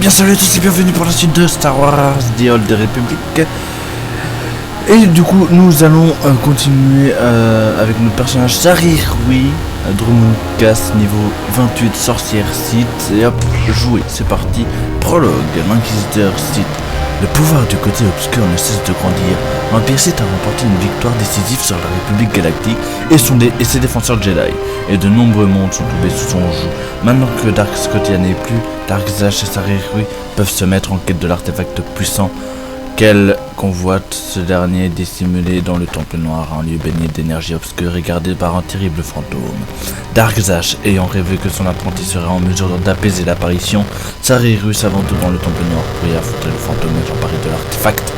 bien salut à tous et bienvenue pour la suite de Star Wars The Old Republic. Et du coup nous allons continuer avec notre personnage Sarir, oui, Drummond Cass, niveau 28, sorcière Sith. Et hop, jouer, c'est parti. Prologue, l'inquisiteur Sith. Le pouvoir du côté obscur ne cesse de grandir. L'Empire Sith a remporté une victoire décisive sur la République Galactique et ses défenseurs Jedi. Et de nombreux mondes sont tombés sous son joug. Maintenant que Dark Scotia n'est plus, Darksash et Sarir peuvent se mettre en quête de l'artefact puissant qu'elle convoite. Ce dernier dissimulé dans le Temple Noir, un lieu baigné d'énergie obscure et gardé par un terrible fantôme. Darksash, ayant rêvé que son apprenti serait en mesure d'apaiser l'apparition, Sarir s'aventure dans le Temple Noir pour y affronter le fantôme et s'emparer de l'artefact.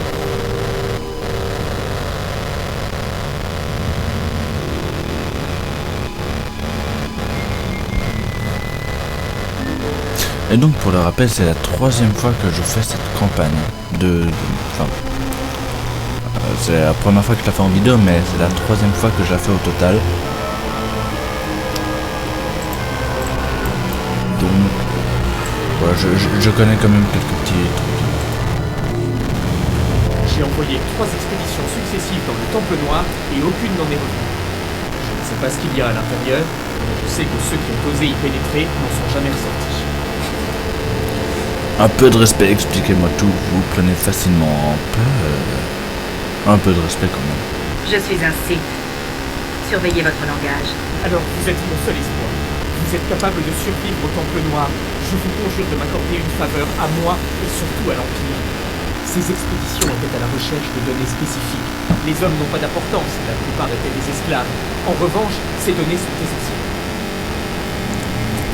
Et donc pour le rappel, c'est la troisième fois que je fais cette campagne c'est la première fois que je la fais en vidéo, mais c'est la troisième fois que je la fais au total. Donc voilà, je connais quand même quelques petits trucs. J'ai envoyé 3 expéditions successives dans le Temple Noir et aucune n'en est revenue. Je ne sais pas ce qu'il y a à l'intérieur, mais je sais que ceux qui ont osé y pénétrer n'en sont jamais ressortis. Un peu de respect, expliquez-moi tout, vous prenez facilement un peu de respect quand même. Je suis un Sith. Surveillez votre langage. Alors, vous êtes mon seul espoir. Vous êtes capable de survivre au Temple Noir. Je vous conjure de m'accorder une faveur à moi et surtout à l'Empire. Ces expéditions étaient à la recherche de données spécifiques. Les hommes n'ont pas d'importance, la plupart étaient des esclaves. En revanche, ces données sont essentielles.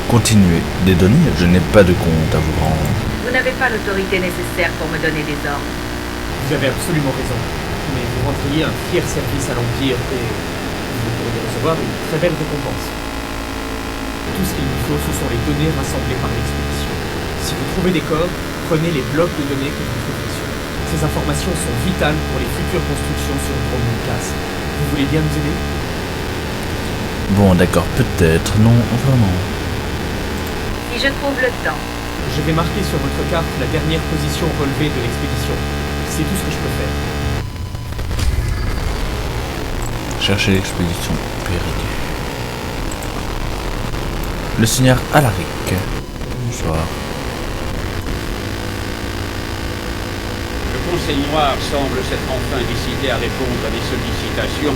Continuez. Des données, je n'ai pas de compte à vous rendre. Vous n'avez pas l'autorité nécessaire pour me donner des ordres. Vous avez absolument raison. Mais vous rendriez un fier service à l'Empire et vous pourriez recevoir une très belle récompense. Tout ce qu'il nous faut, ce sont les données rassemblées par l'expédition. Si vous trouvez des corps, prenez les blocs de données que vous trouverez sur. Ces informations sont vitales pour les futures constructions sur Drummond Cass. Vous voulez bien nous aider? Bon d'accord, peut-être, non, vraiment. Si je trouve le temps. Je vais marquer sur votre carte la dernière position relevée de l'expédition. C'est tout ce que je peux faire. Cherchez l'expédition perdue. Le seigneur Alaric. Bonsoir. Le Conseil Noir semble s'être enfin décidé à répondre à des sollicitations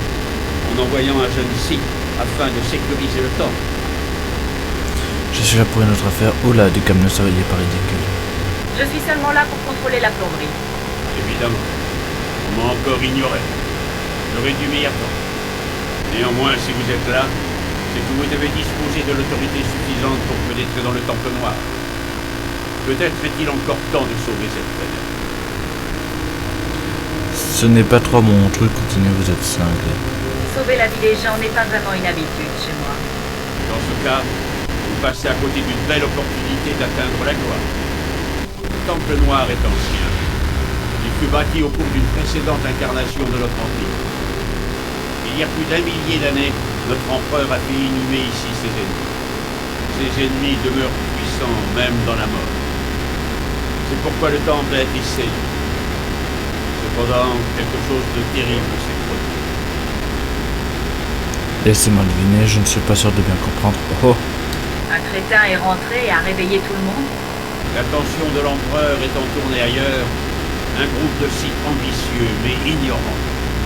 en envoyant un jeune Sith afin de sécuriser le temple. Je suis là pour une autre affaire. Oula, du calme, ne soyez pas ridicule. Je suis seulement là pour contrôler la plomberie. Évidemment, on m'a encore ignoré. J'aurais dû m'y attendre. Néanmoins, si vous êtes là, c'est que vous devez disposer de l'autorité suffisante pour pénétrer dans le Temple Noir. Peut-être est-il encore temps de sauver cette planète. Ce n'est pas trop mon truc, continuez, vous êtes cinglé. Sauver la vie des gens n'est pas vraiment une habitude chez moi. Dans ce cas, vous passez à côté d'une belle opportunité d'atteindre la gloire. Le Temple Noir est ancien. Il fut bâti au cours d'une précédente incarnation de notre Empire. Il y a plus d'1 millier d'années, notre empereur a fait inhumer ici ses ennemis. Ces ennemis demeurent puissants même dans la mort. C'est pourquoi le temple a été scellé. Cependant, quelque chose de terrible s'est produit. Laissez-moi deviner, je ne suis pas sûr de bien comprendre. Oh. Un crétin est rentré et a réveillé tout le monde. L'attention de l'empereur étant tournée ailleurs, un groupe de Sith ambitieux mais ignorants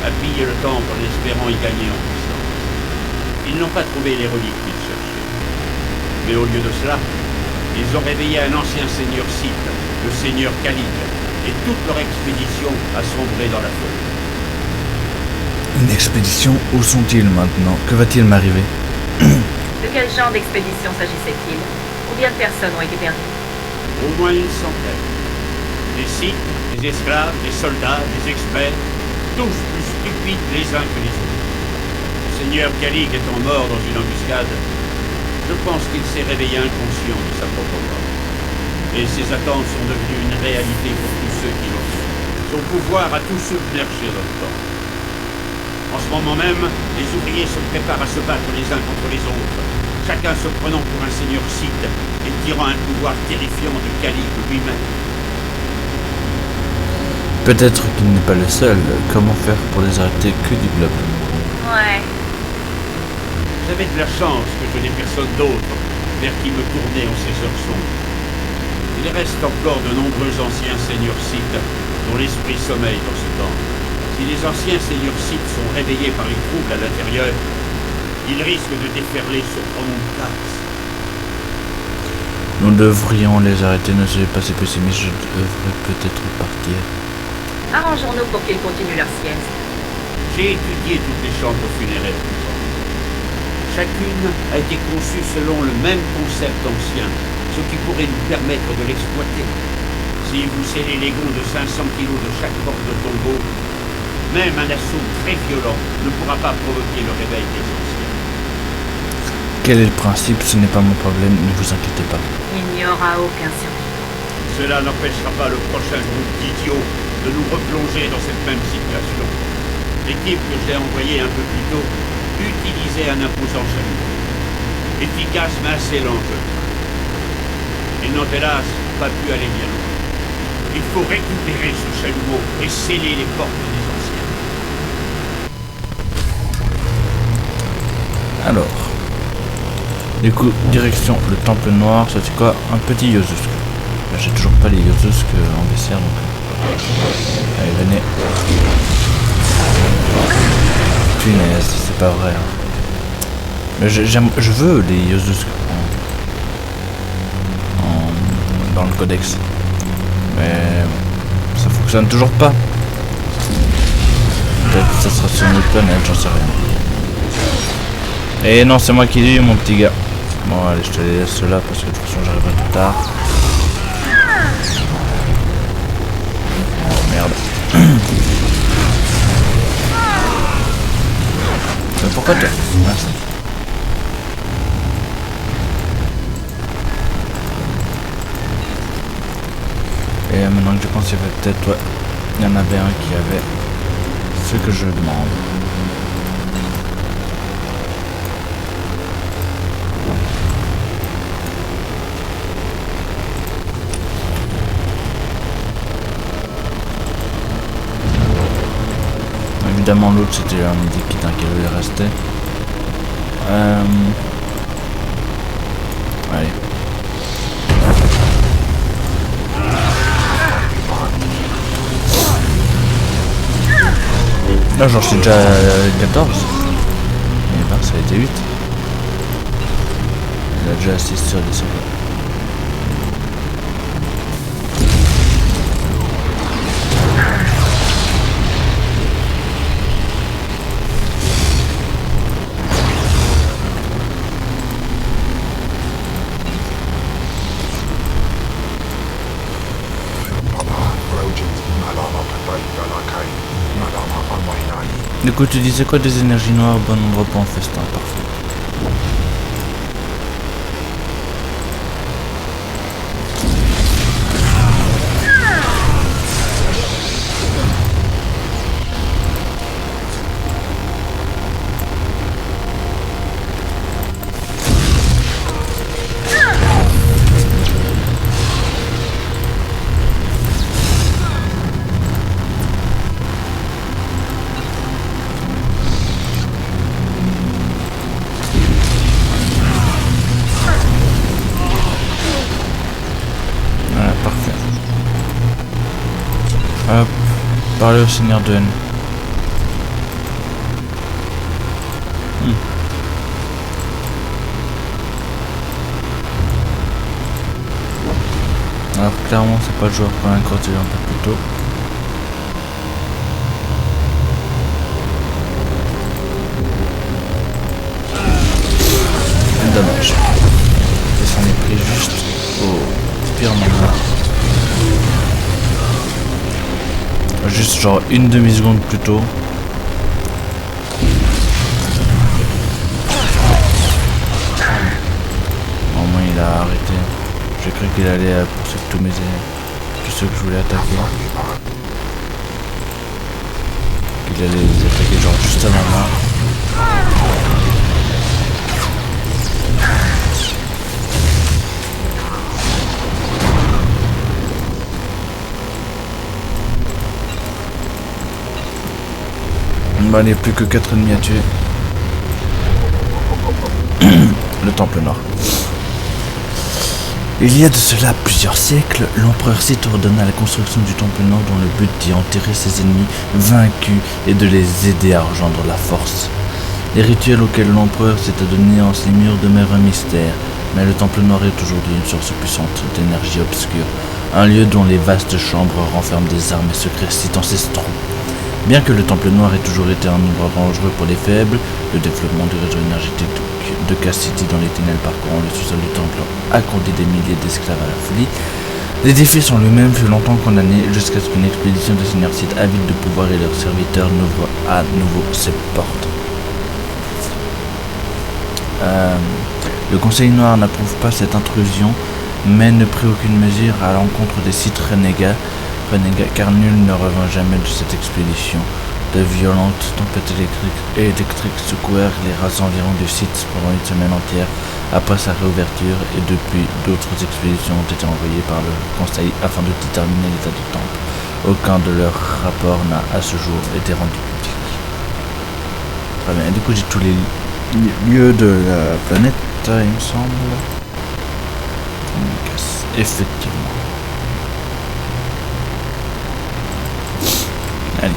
a pillé le temple en espérant y gagner en puissance. Ils n'ont pas trouvé les reliques qu'ils cherchaient. Mais au lieu de cela, ils ont réveillé un ancien seigneur Sith, le seigneur Kalik, et toute leur expédition a sombré dans la folie. Une expédition, où sont-ils maintenant? Que va-t-il m'arriver? De quel genre d'expédition s'agissait-il? Combien de personnes ont été perdues? Au moins une centaine. Des Sith, des esclaves, des soldats, des experts, tous plus stupides les uns que les autres. Le seigneur Kalik étant mort dans une embuscade, je pense qu'il s'est réveillé inconscient de sa propre mort. Et ses attentes sont devenues une réalité pour tous ceux qui l'ont su. Son pouvoir a tout submergé dans le temps. En ce moment même, les ouvriers se préparent à se battre les uns contre les autres. chacun se prenant pour un seigneur Sith et tirant un pouvoir terrifiant de Calique lui-même. Peut-être qu'il n'est pas le seul. Comment faire pour les arrêter que du globe? Ouais. J'avais de la chance que je n'ai personne d'autre vers qui me tourner en ces heures sombres. Il reste encore de nombreux anciens seigneurs Sith dont l'esprit sommeille dans ce temps. Si les anciens seigneurs Sith sont réveillés par les troubles à l'intérieur, ils risquent de déferler sur Dromund-Kaas. Nous devrions les arrêter, ne soyez pas si pessimiste, je devrais peut-être partir. Arrangeons-nous pour qu'ils continuent leur sieste. J'ai étudié toutes les chambres funéraires du temps. Chacune a été conçue selon le même concept ancien, ce qui pourrait nous permettre de l'exploiter. Si vous scellez les gonds de 500 kilos de chaque porte de tombeau, même un assaut très violent ne pourra pas provoquer le réveil des anciens. Quel est le principe? Ce n'est pas mon problème, ne vous inquiétez pas. Il n'y aura aucun survivant. Cela n'empêchera pas le prochain groupe d'idiots de nous replonger dans cette même situation. L'équipe que j'ai envoyée un peu plus tôt utilisait un imposant chalumeau. Efficace mais assez lent. Ils n'ont hélas pas pu aller bien loin. Il faut récupérer ce chalumeau et sceller les portes des anciens. Alors, du coup, direction le temple noir, ça c'est quoi? Un petit Yozusk. J'ai toujours pas les Yozusk en vestiaire, donc... Allez, venez. Punaise, c'est pas vrai. Hein. Mais je veux les Yozusk dans le codex. Mais ça fonctionne toujours pas. Peut-être que ça sera sur une autre planète, j'en sais rien. Et non, c'est moi qui l'ai eu, mon petit gars. Bon, allez, je te les laisse là parce que de toute façon j'arriverai plus tard. Oh merde. Mais pourquoi toi? Merci. Et maintenant que je pense, il y avait peut-être, ouais, il y en avait un qui avait ce que je demande. Évidemment, l'autre c'était un médikit qui devait rester. Allez. Là j'en suis déjà 14. Et ben ça a été 8. Il a déjà 6 sur 10. Du coup, tu disais quoi des énergies noires, bon endroit pour un festin, parfait. Hop, parler au seigneur de N. Alors clairement c'est pas le joueur pour un courtier un peu plus tôt. Dommage. Et ça m'est pris juste au pire moment. Juste genre une demi-seconde plus tôt. Au moins il a arrêté. J'ai cru qu'il allait poursuivre tous ceux que je voulais attaquer. Qu'il allait les attaquer genre juste avant moi. Bah, il n'y a plus que 4 ennemis à tuer. Le Temple Noir. Il y a de cela plusieurs siècles, l'empereur Sith ordonna la construction du Temple Noir dans le but d'y enterrer ses ennemis vaincus et de les aider à rejoindre la force. Les rituels auxquels l'empereur s'est adonné en ces murs demeurent un mystère, mais le Temple Noir est aujourd'hui une source puissante d'énergie obscure, un lieu dont les vastes chambres renferment des armes et secrets Sith ancestraux. Bien que le Temple Noir ait toujours été un endroit dangereux pour les faibles, le développement du réseau énergétique de Cast-City dans les tunnels parcourant le sous-sol du temple a conduit des milliers d'esclaves à la folie. Les défis sont eux-mêmes fut longtemps condamnés jusqu'à ce qu'une expédition de seigneurs Sith avides de pouvoir et leurs serviteurs n'ouvre à nouveau ses portes. Le Conseil Noir n'approuve pas cette intrusion, mais ne prit aucune mesure à l'encontre des Sith renégats, car nul ne revint jamais de cette expédition. De violentes tempêtes électriques secouèrent les races environs du site pendant une semaine entière après sa réouverture, et depuis, d'autres expéditions ont été envoyées par le Conseil afin de déterminer l'état du temple. Aucun de leurs rapports n'a à ce jour été rendu public. Très bien, du coup j'ai tous les lieux de la planète, il me semble. Effectivement. Allez.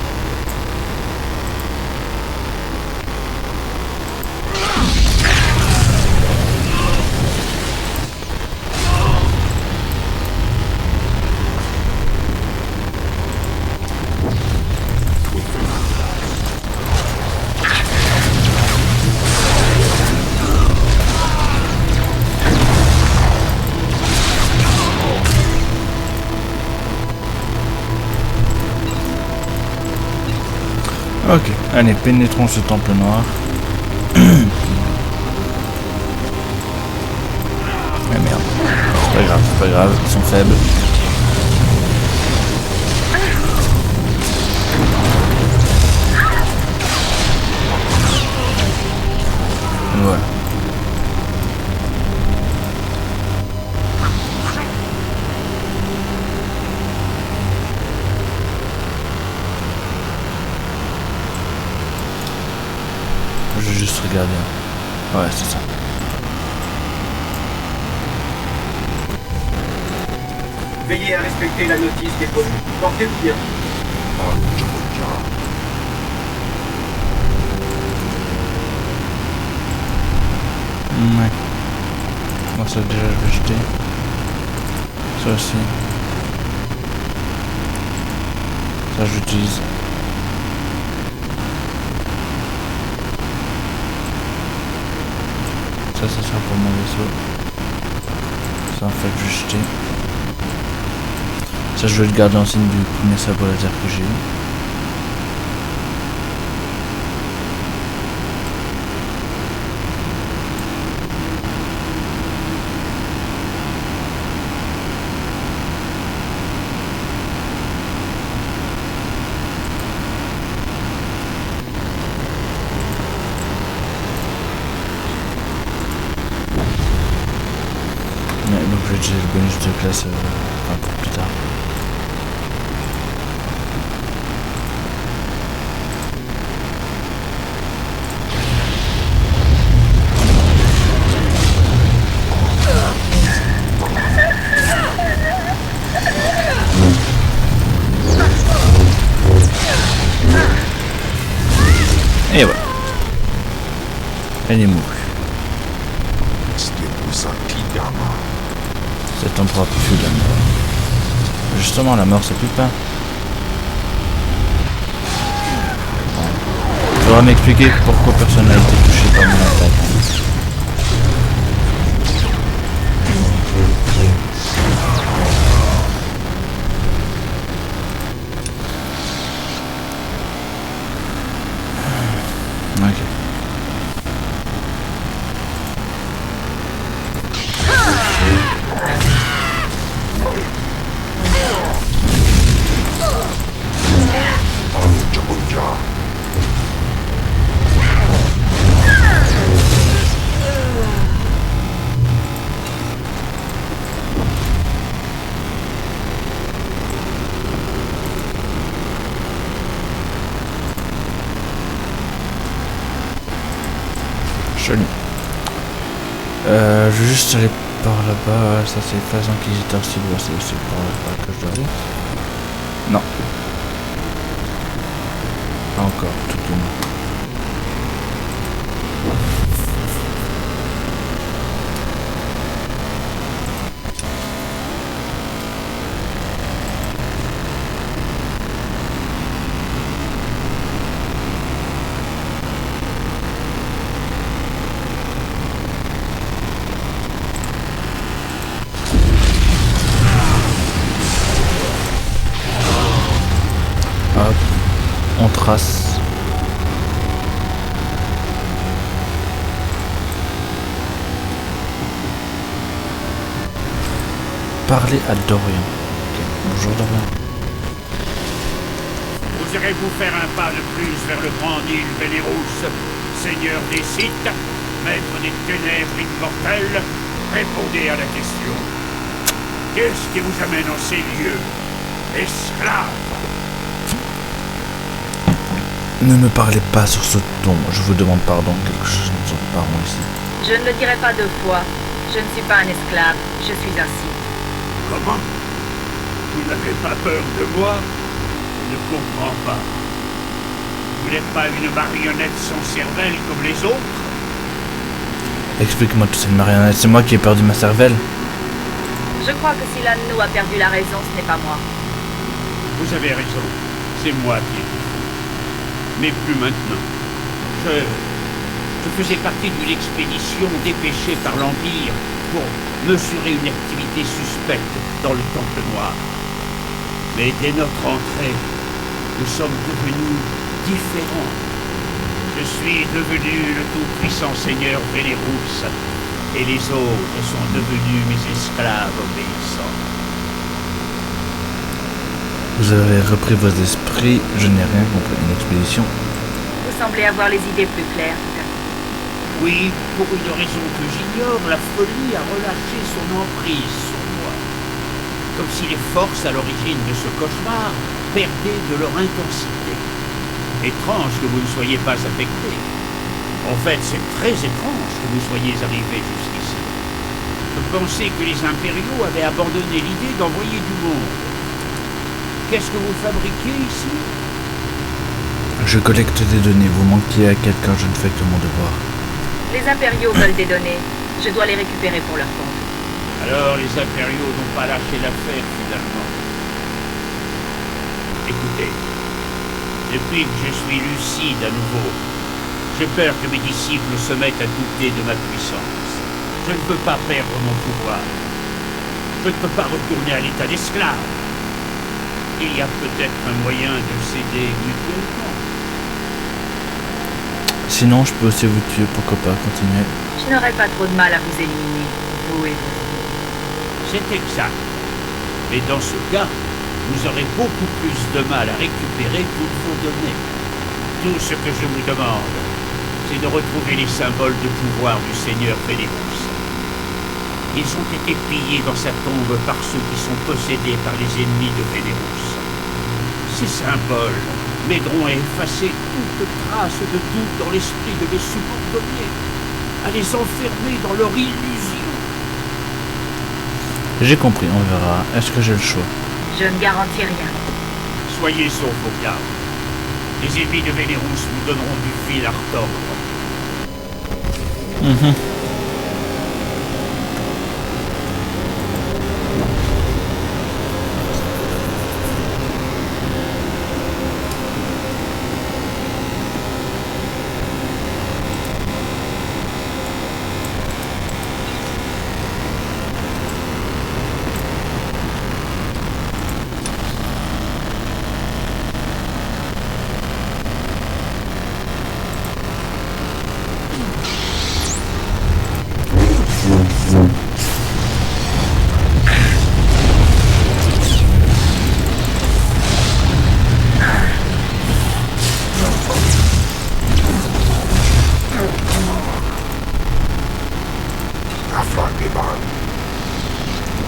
Ok, allez, pénétrons ce temple noir. Ah merde, c'est pas grave, ils sont faibles. Voilà. Je vais juste regarder. Ouais, c'est ça. Veillez à respecter la notice des produits. Portez-vous bien. Ouais. Moi ça déjà je vais jeter. Ça aussi. Ça j'utilise. Ça sera pour mon vaisseau. Ça en fait je vais jeter. Ça je vais le garder en signe du premier sabre laser que j'ai eu. Donc je vais utiliser le bonus de classe un peu plus tard. Et voilà. Elle est mourue. Cet endroit pue la mort. Justement, la mort, c'est plus pas. Faudra m'expliquer pourquoi personne n'a été touché par mon attaque. Ok. Joli. Je vais juste aller par là-bas. Ça c'est phase inquisiteur s'il doit. C'est aussi par là que je dois aller. Non. Pas encore, tout du moins. Hop, on trace. Parler à Dorian. Ok, bonjour Dorian. Oserez-vous faire un pas de plus vers le grand île Vénérus, seigneur des Sith, maître des ténèbres immortelles? Répondez à la question. Qu'est-ce qui vous amène en ces lieux, esclaves? Ne me parlez pas sur ce ton, je vous demande pardon, quelque chose nous en parlons ici. Je ne le dirai pas 2 fois. Je ne suis pas un esclave, je suis un Sith. Comment? Vous n'avez pas peur de moi? Je ne comprends pas. Vous n'êtes pas une marionnette sans cervelle comme les autres? Explique-moi tout cette marionnette, c'est moi qui ai perdu ma cervelle. Je crois que si l'un de nous a perdu la raison, ce n'est pas moi. Vous avez raison, c'est moi qui ai tout. Mais plus maintenant. Je faisais partie d'une expédition dépêchée par l'Empire pour mesurer une activité suspecte dans le Temple Noir. Mais dès notre entrée, nous sommes devenus différents. Je suis devenu le tout-puissant seigneur Vénérus, et les autres sont devenus mes esclaves obéissants. Vous avez repris vos esprits, je n'ai rien compris. Une expédition. Vous semblez avoir les idées plus claires. Oui, pour une raison que j'ignore, la folie a relâché son emprise sur moi. Comme si les forces à l'origine de ce cauchemar perdaient de leur intensité. Étrange que vous ne soyez pas affecté. En fait, c'est très étrange que vous soyez arrivé jusqu'ici. Je pensais que les impériaux avaient abandonné l'idée d'envoyer du monde. Qu'est-ce que vous fabriquez ici? Je collecte des données, vous manquez à quelqu'un, je ne fais que mon devoir. Les impériaux veulent des données. Je dois les récupérer pour leur compte. Alors les impériaux n'ont pas lâché l'affaire finalement. Écoutez, depuis que je suis lucide à nouveau, j'ai peur que mes disciples se mettent à douter de ma puissance. Je ne peux pas perdre mon pouvoir. Je ne peux pas retourner à l'état d'esclave. Il y a peut-être un moyen de s'aider mutuellement. Sinon, je peux aussi vous tuer, pourquoi pas, continuer. Je n'aurai pas trop de mal à vous éliminer, vous et vous. C'est exact. Mais dans ce cas, vous aurez beaucoup plus de mal à récupérer toutes vos données. Tout ce que je vous demande, c'est de retrouver les symboles de pouvoir du Seigneur Vénérus. Ils ont été pillés dans sa tombe par ceux qui sont possédés par les ennemis de Vénérus. Ces symboles m'aideront à effacer toute trace de doute dans l'esprit de mes subordonnés, à les enfermer dans leur illusion. J'ai compris, on verra. Est-ce que j'ai le choix? Je ne garantis rien. Soyez sauf au garde. Les ennemis de Vénérus vous donneront du fil à retordre.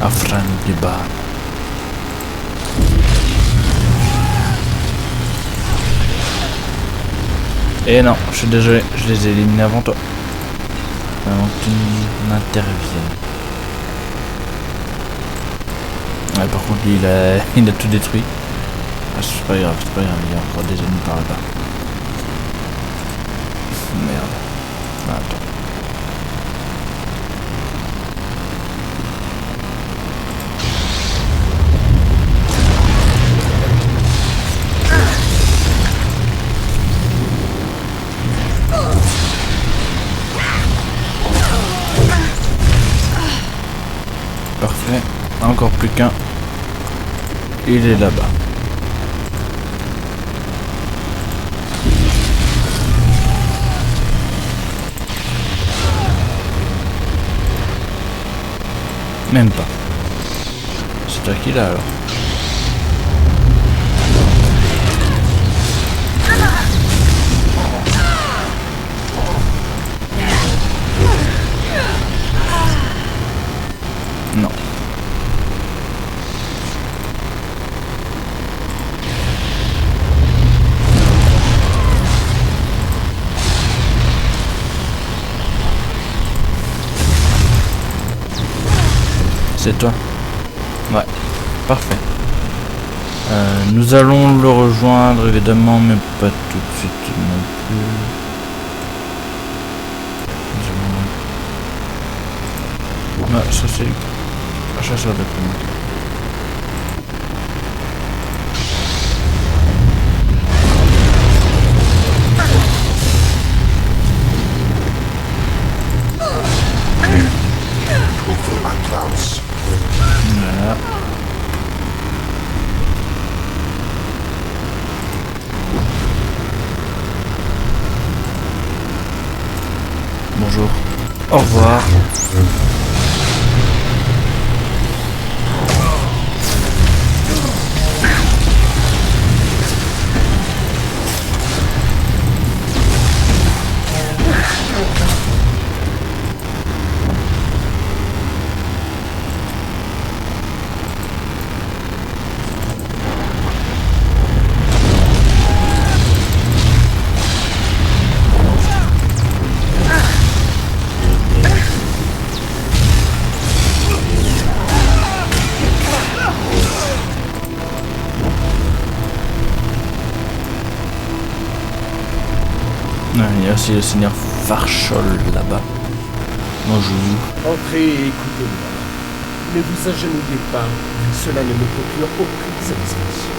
Afran Liban. Et non, je suis désolé, je les ai éliminés avant toi. Avant que tu n'interviennes. Ouais, par contre lui il a tout détruit. Ah, c'est pas grave, il y a encore des ennemis par là-bas. Merde. Ah, attends. Parfait. Encore plus qu'un. Il est là-bas. Même pas. C'est toi qui l'as alors. Non. C'est toi? Ouais, parfait. Nous allons le rejoindre évidemment, mais pas tout de suite non plus. Ouais, ça c'est un chasseur de primes. Voilà. Bonjour. Au revoir. Il y a aussi le seigneur Farchol là-bas. Bonjour. Entrez et écoutez-moi. Ne vous agenouillez pas, cela ne me procure aucune satisfaction.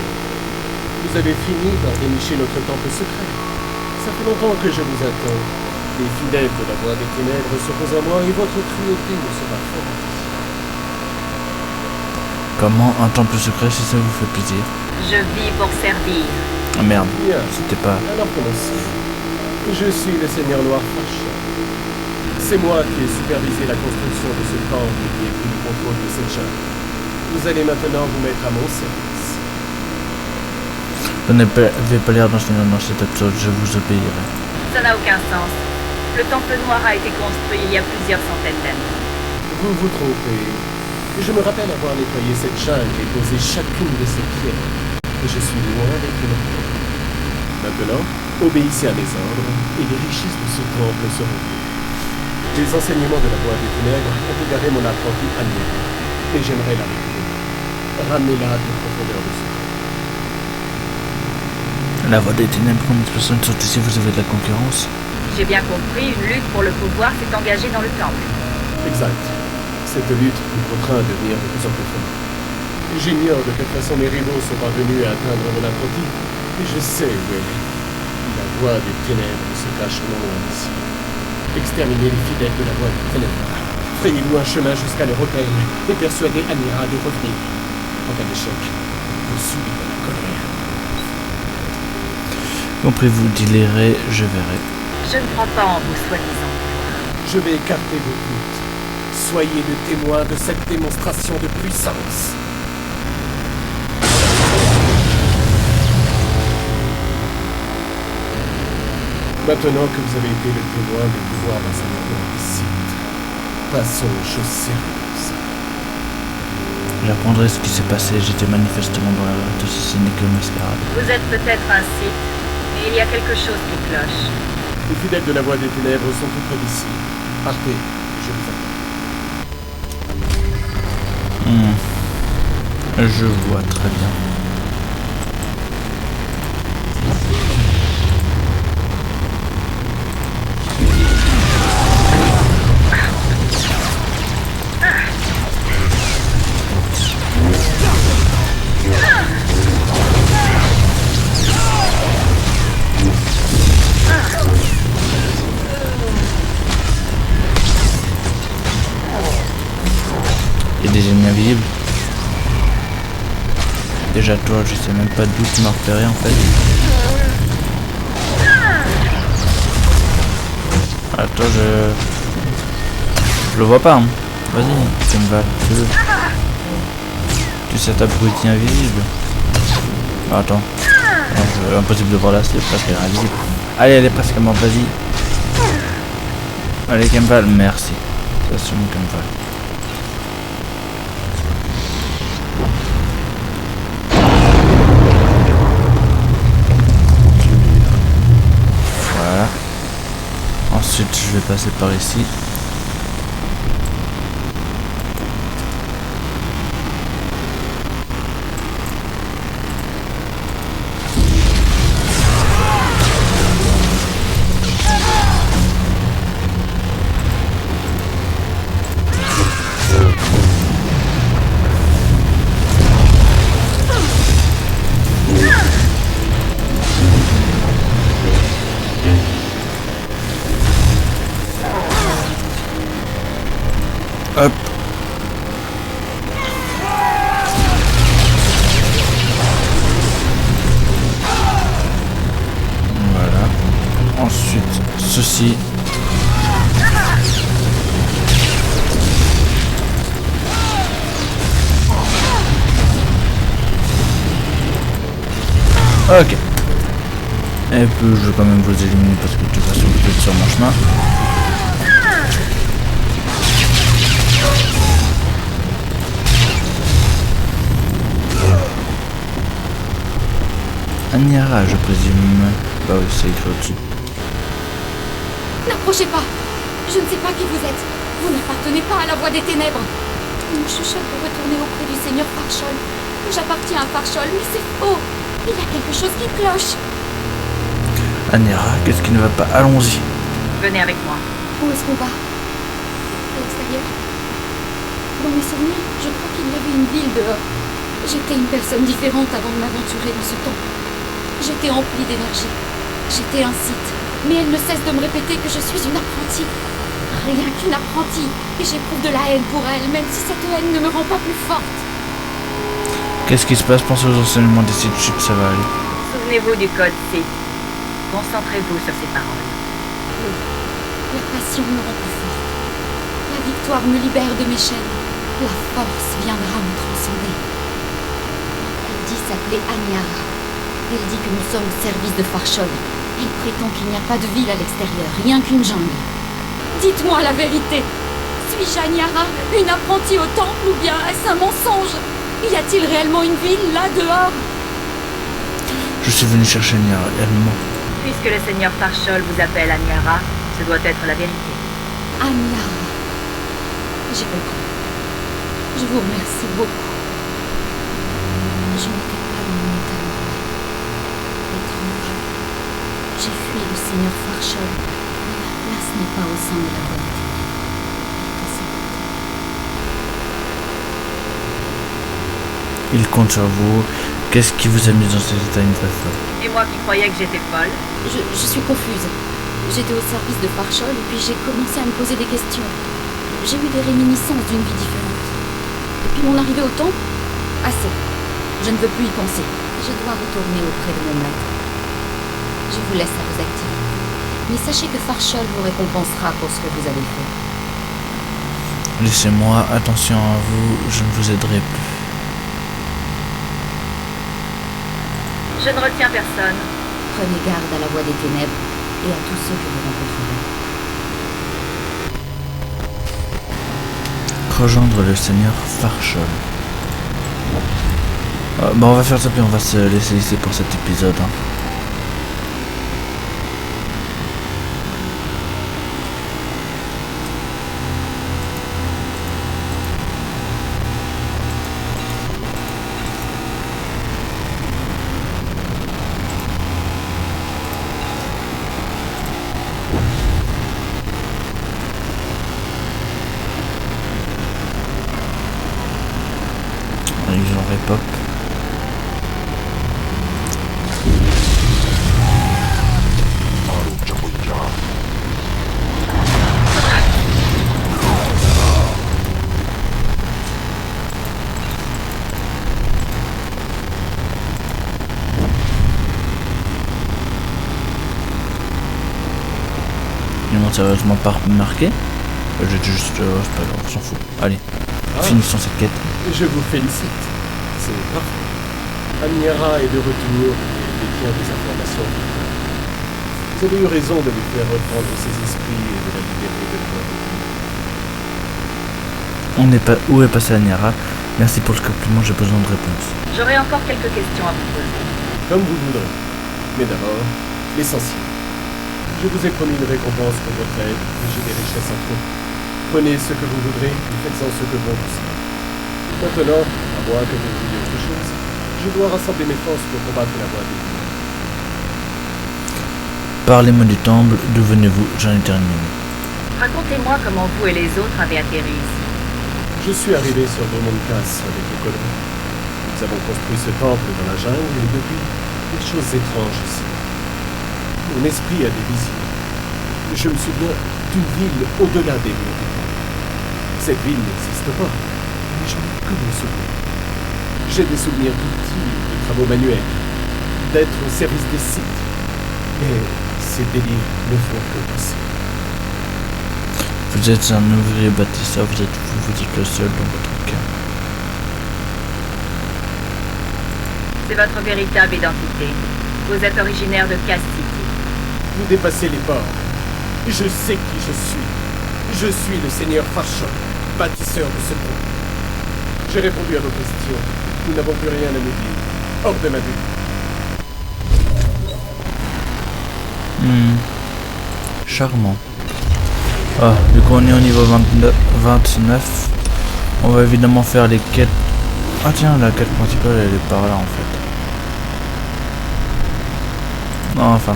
Vous avez fini par dénicher notre temple secret. Ça fait longtemps que je vous attends. Les fidèles de la voie des ténèbres s'opposent à moi et votre cruauté me sera forte. Comment un temple secret si ça vous fait plaisir? Je vis pour servir. Ah merde, Bien. c'était pas... Alors commençons. Je suis le Seigneur Noir Farchol. C'est moi qui ai supervisé la construction de ce temple et qui ai pris le contrôle de cette jungle. Vous allez maintenant vous mettre à mon service. Vous n'avez pas l'air d'enchaîner dans cet épisode, je vous obéirai. Ça n'a aucun sens. Le temple noir a été construit il y a plusieurs centaines d'années. Vous vous trompez. Je me rappelle avoir nettoyé cette jungle et posé chacune de ces pierres. Et je suis loin d'être une enfant. Maintenant, obéissez à mes ordres et les richesses de ce temple seront vues. Les enseignements de la voie des ténèbres ont égaré mon apprenti Anya, et j'aimerais la récupérer. Ramenez-la à la profondeur de ce corps. La voie des ténèbres, combien de personnes sont ici? Vous avez de la concurrence? J'ai bien compris, une lutte pour le pouvoir s'est engagée dans le temple. Exact. Cette lutte me contraint à devenir de plus en plus fort. J'ignore de quelle façon mes rivaux sont parvenus à atteindre mon apprenti, et je sais où elle est. La voie des ténèbres se cache non loin d'ici. Exterminez les fidèles de la voie des ténèbres. Frayez-vous un chemin jusqu'à leur hôtel et persuadez Anira de revenir. En cas d'échec, vous subirez la colère. Compris, vous dilérez, je verrai. Je ne crois pas en vous, soi-disant. Je vais écarter vos doutes. Soyez le témoin de cette démonstration de puissance. Maintenant que vous avez été le témoin du pouvoir ascendant ici, passons aux choses sérieuses. J'apprendrai ce qui s'est passé, j'étais manifestement dans la de ce cynique mascarade. Vous êtes peut-être un Sith, mais il y a quelque chose qui cloche. Les fidèles de la voie des ténèbres sont tout près d'ici. Partez, je vous attends. Je vois très bien. Il y a des ennemis invisibles. Déjà toi, je sais même pas d'où tu m'as repéré en fait. Ah, toi je le vois pas hein. Vas-y, tu me vas. Tu sais abruti invisible. Ah, attends. Non, impossible de voir là, c'est presque invisible. Allez, elle est presque morte, vas-y. Allez, Kemval, merci. Ça c'est mon Kemval. Voilà. Ensuite, je vais passer par ici. Hop. Voilà. Ensuite, ceci. Ok. Et puis je vais quand même vous éliminer parce que de toute façon vous êtes sur mon chemin. Aniara, je présume. Bah oui, c'est écrit au-dessus. N'approchez pas. Je ne sais pas qui vous êtes. Vous n'appartenez pas à la voie des ténèbres. On me chuchote de retourner auprès du seigneur Farchol. J'appartiens à Farchol, mais c'est faux. Il y a quelque chose qui cloche. Aniara, qu'est-ce qui ne va pas? Allons-y. Venez avec moi. Où est-ce qu'on va? À l'extérieur. Dans mes souvenirs, je crois qu'il y avait une ville dehors. J'étais une personne différente avant de m'aventurer dans ce temple. J'étais emplie d'énergie. J'étais un Sith. Mais elle ne cesse de me répéter que je suis une apprentie. Rien qu'une apprentie. Et j'éprouve de la haine pour elle, même si cette haine ne me rend pas plus forte. Qu'est-ce qui se passe? Pensez aux enseignements des Sith, ça va aller. Souvenez-vous du code Sith. Concentrez-vous sur ces paroles. Oui. La passion me rend plus forte. La victoire me libère de mes chaînes. La force viendra me transcender. Elle dit s'appeler Aniara. Elle dit que nous sommes au service de Farchol. Elle prétend qu'il n'y a pas de ville à l'extérieur, rien qu'une jungle. Dites-moi la vérité. Suis-je Aniara, une apprentie au temple, ou bien est-ce un mensonge? Y a-t-il réellement une ville là dehors? Je suis venu chercher Aniara, elle ment. Puisque le seigneur Farchol vous appelle Aniara, ce doit être la vérité. Aniara. J'ai compris. Je vous remercie beaucoup. Je n'étais pas dans mon état normal. Étrange. J'ai fui le seigneur Farchol, mais ma place n'est pas au sein de la voie des ténèbres. Elle est à ses côtés. Il compte sur vous. Qu'est-ce qui vous a mis dans cet état, une vraie folle? Et moi qui croyais que j'étais folle. Je suis confuse. J'étais au service de Farchol et puis j'ai commencé à me poser des questions. J'ai eu des réminiscences d'une vie différente. Et puis mon arrivée au temple, assez. Je ne veux plus y penser. Je dois retourner auprès de mon maître. Je vous laisse à vos activités. Mais sachez que Farchol vous récompensera pour ce que vous avez fait. Laissez-moi, attention à vous, je ne vous aiderai plus. Je ne retiens personne. Prenez garde à la voie des ténèbres et à tous ceux que vous rencontrerez. Rejoindre le seigneur Farchol. Bon, on va faire ça puis on va se laisser ici pour cet épisode. Hein. époque. Ils m'ont sérieusement pas remarqué. J'ai juste... c'est pas grave, on s'en fout. Allez, finissons cette quête. Je vous félicite. C'est parfait. Aniara est de retour et détient des informations. Vous avez eu raison de lui faire reprendre ses esprits et de la liberté de corps. On n'est pas... Où est passé Aniara? Merci pour le compliment, j'ai besoin de réponses. J'aurais encore quelques questions à vous poser. Comme vous voudrez. Mais d'abord, l'essentiel. Je vous ai promis une récompense pour votre aide et j'ai des richesses en trop. Prenez ce que vous voudrez et faites-en ce que bon vous semble. Maintenant, à moins que vous vouliez autre chose, je dois rassembler mes forces pour combattre la voie des ténèbres. Parlez-moi du temple, d'où venez-vous? J'en ai terminé. Racontez-moi comment vous et les autres avez atterri ici. Je suis arrivé sur Drummond-Cass avec les colons. Nous avons construit ce temple dans la jungle et depuis, des choses étranges ici. Mon esprit a des visions. Je me souviens d'une ville au-delà des murs. Cette ville n'existe pas, mais j'en ai que des souvenirs. J'ai des souvenirs d'outils, de travaux manuels, d'être au service des sites. Mais ces délires ne font que passer. Vous êtes un ouvrier bâtisseur, vous êtes le seul dans votre cas. C'est votre véritable identité. Vous êtes originaire de Castille. Vous dépassez les bords. Je sais qui je suis. Je suis le seigneur Farshon, bâtisseur de ce monde. J'ai répondu à vos questions. Nous n'avons plus rien à nous dire. Hors de ma vue. Charmant. Ah, du coup on est au niveau 29. On va évidemment faire les quêtes. Ah tiens, la quête principale elle est par là en fait. Non, enfin.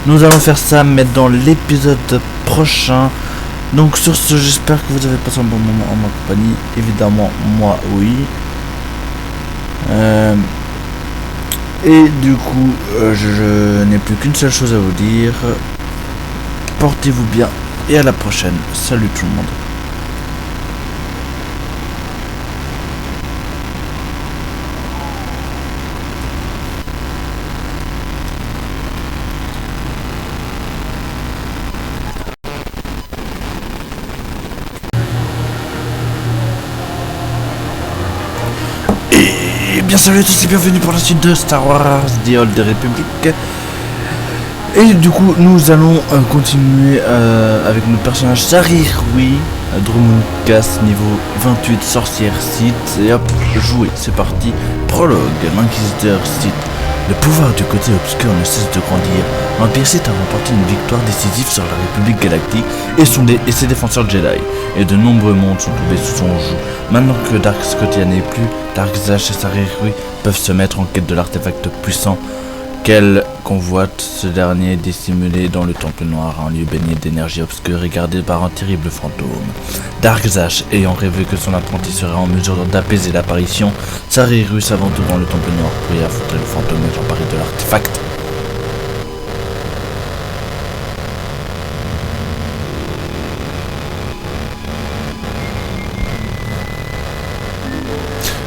Nous allons faire ça, mais dans l'épisode prochain. Donc sur ce, j'espère que vous avez passé un bon moment en ma compagnie. Évidemment, moi, oui. Et du coup, je n'ai plus qu'une seule chose à vous dire. Portez-vous bien et à la prochaine. Salut tout le monde. Bien salut à tous et bienvenue pour la suite de Star Wars The Old Republic. Et du coup nous allons continuer avec notre personnage Sarir, oui, Drummond-Cass niveau 28, sorcière Sith. Et hop, jouer, c'est parti. Prologue, l'inquisiteur Sith. Le pouvoir du côté obscur ne cesse de grandir. L'Empire Sith a remporté une victoire décisive sur la République Galactique et ses défenseurs Jedi. Et de nombreux mondes sont tombés sous son joug. Maintenant que Dark Scotia n'est plus, Darksash et Sarir peuvent se mettre en quête de l'artefact puissant qu'elle convoite. Ce dernier, dissimulé dans le Temple Noir, un lieu baigné d'énergie obscure et gardé par un terrible fantôme. Darksash, ayant rêvé que son apprenti serait en mesure d'apaiser l'apparition, Sarir s'aventure dans le Temple Noir pour y affronter le fantôme et s'emparer de l'artefact.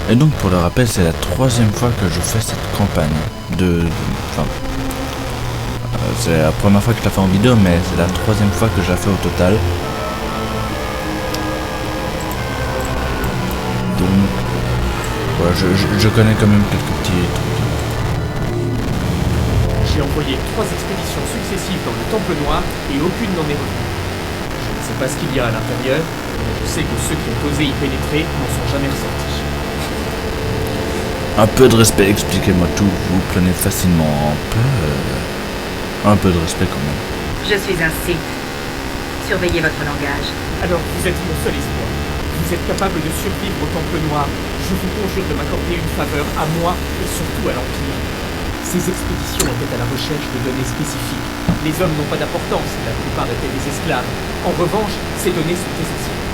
Et donc pour le rappel, c'est la troisième fois que je fais cette campagne c'est la première fois que je la fais en vidéo, mais c'est la troisième fois que je la fais au total. Donc voilà, je connais quand même quelques petits trucs. J'ai envoyé 3 expéditions successives dans le Temple Noir et aucune n'en est revenue. Je ne sais pas ce qu'il y a à l'intérieur, mais je sais que ceux qui ont osé y pénétrer n'en sont jamais ressortis. Un peu de respect, expliquez-moi tout, vous prenez facilement un peu de respect quand même. Je suis un Sith. Surveillez votre langage. Alors vous êtes mon seul espoir. Vous êtes capable de survivre au Temple Noir. Je vous conjure de m'accorder une faveur à moi et surtout à l'Empire. Ces expéditions étaient à la recherche de données spécifiques. Les hommes n'ont pas d'importance, la plupart étaient des esclaves. En revanche, ces données sont essentielles.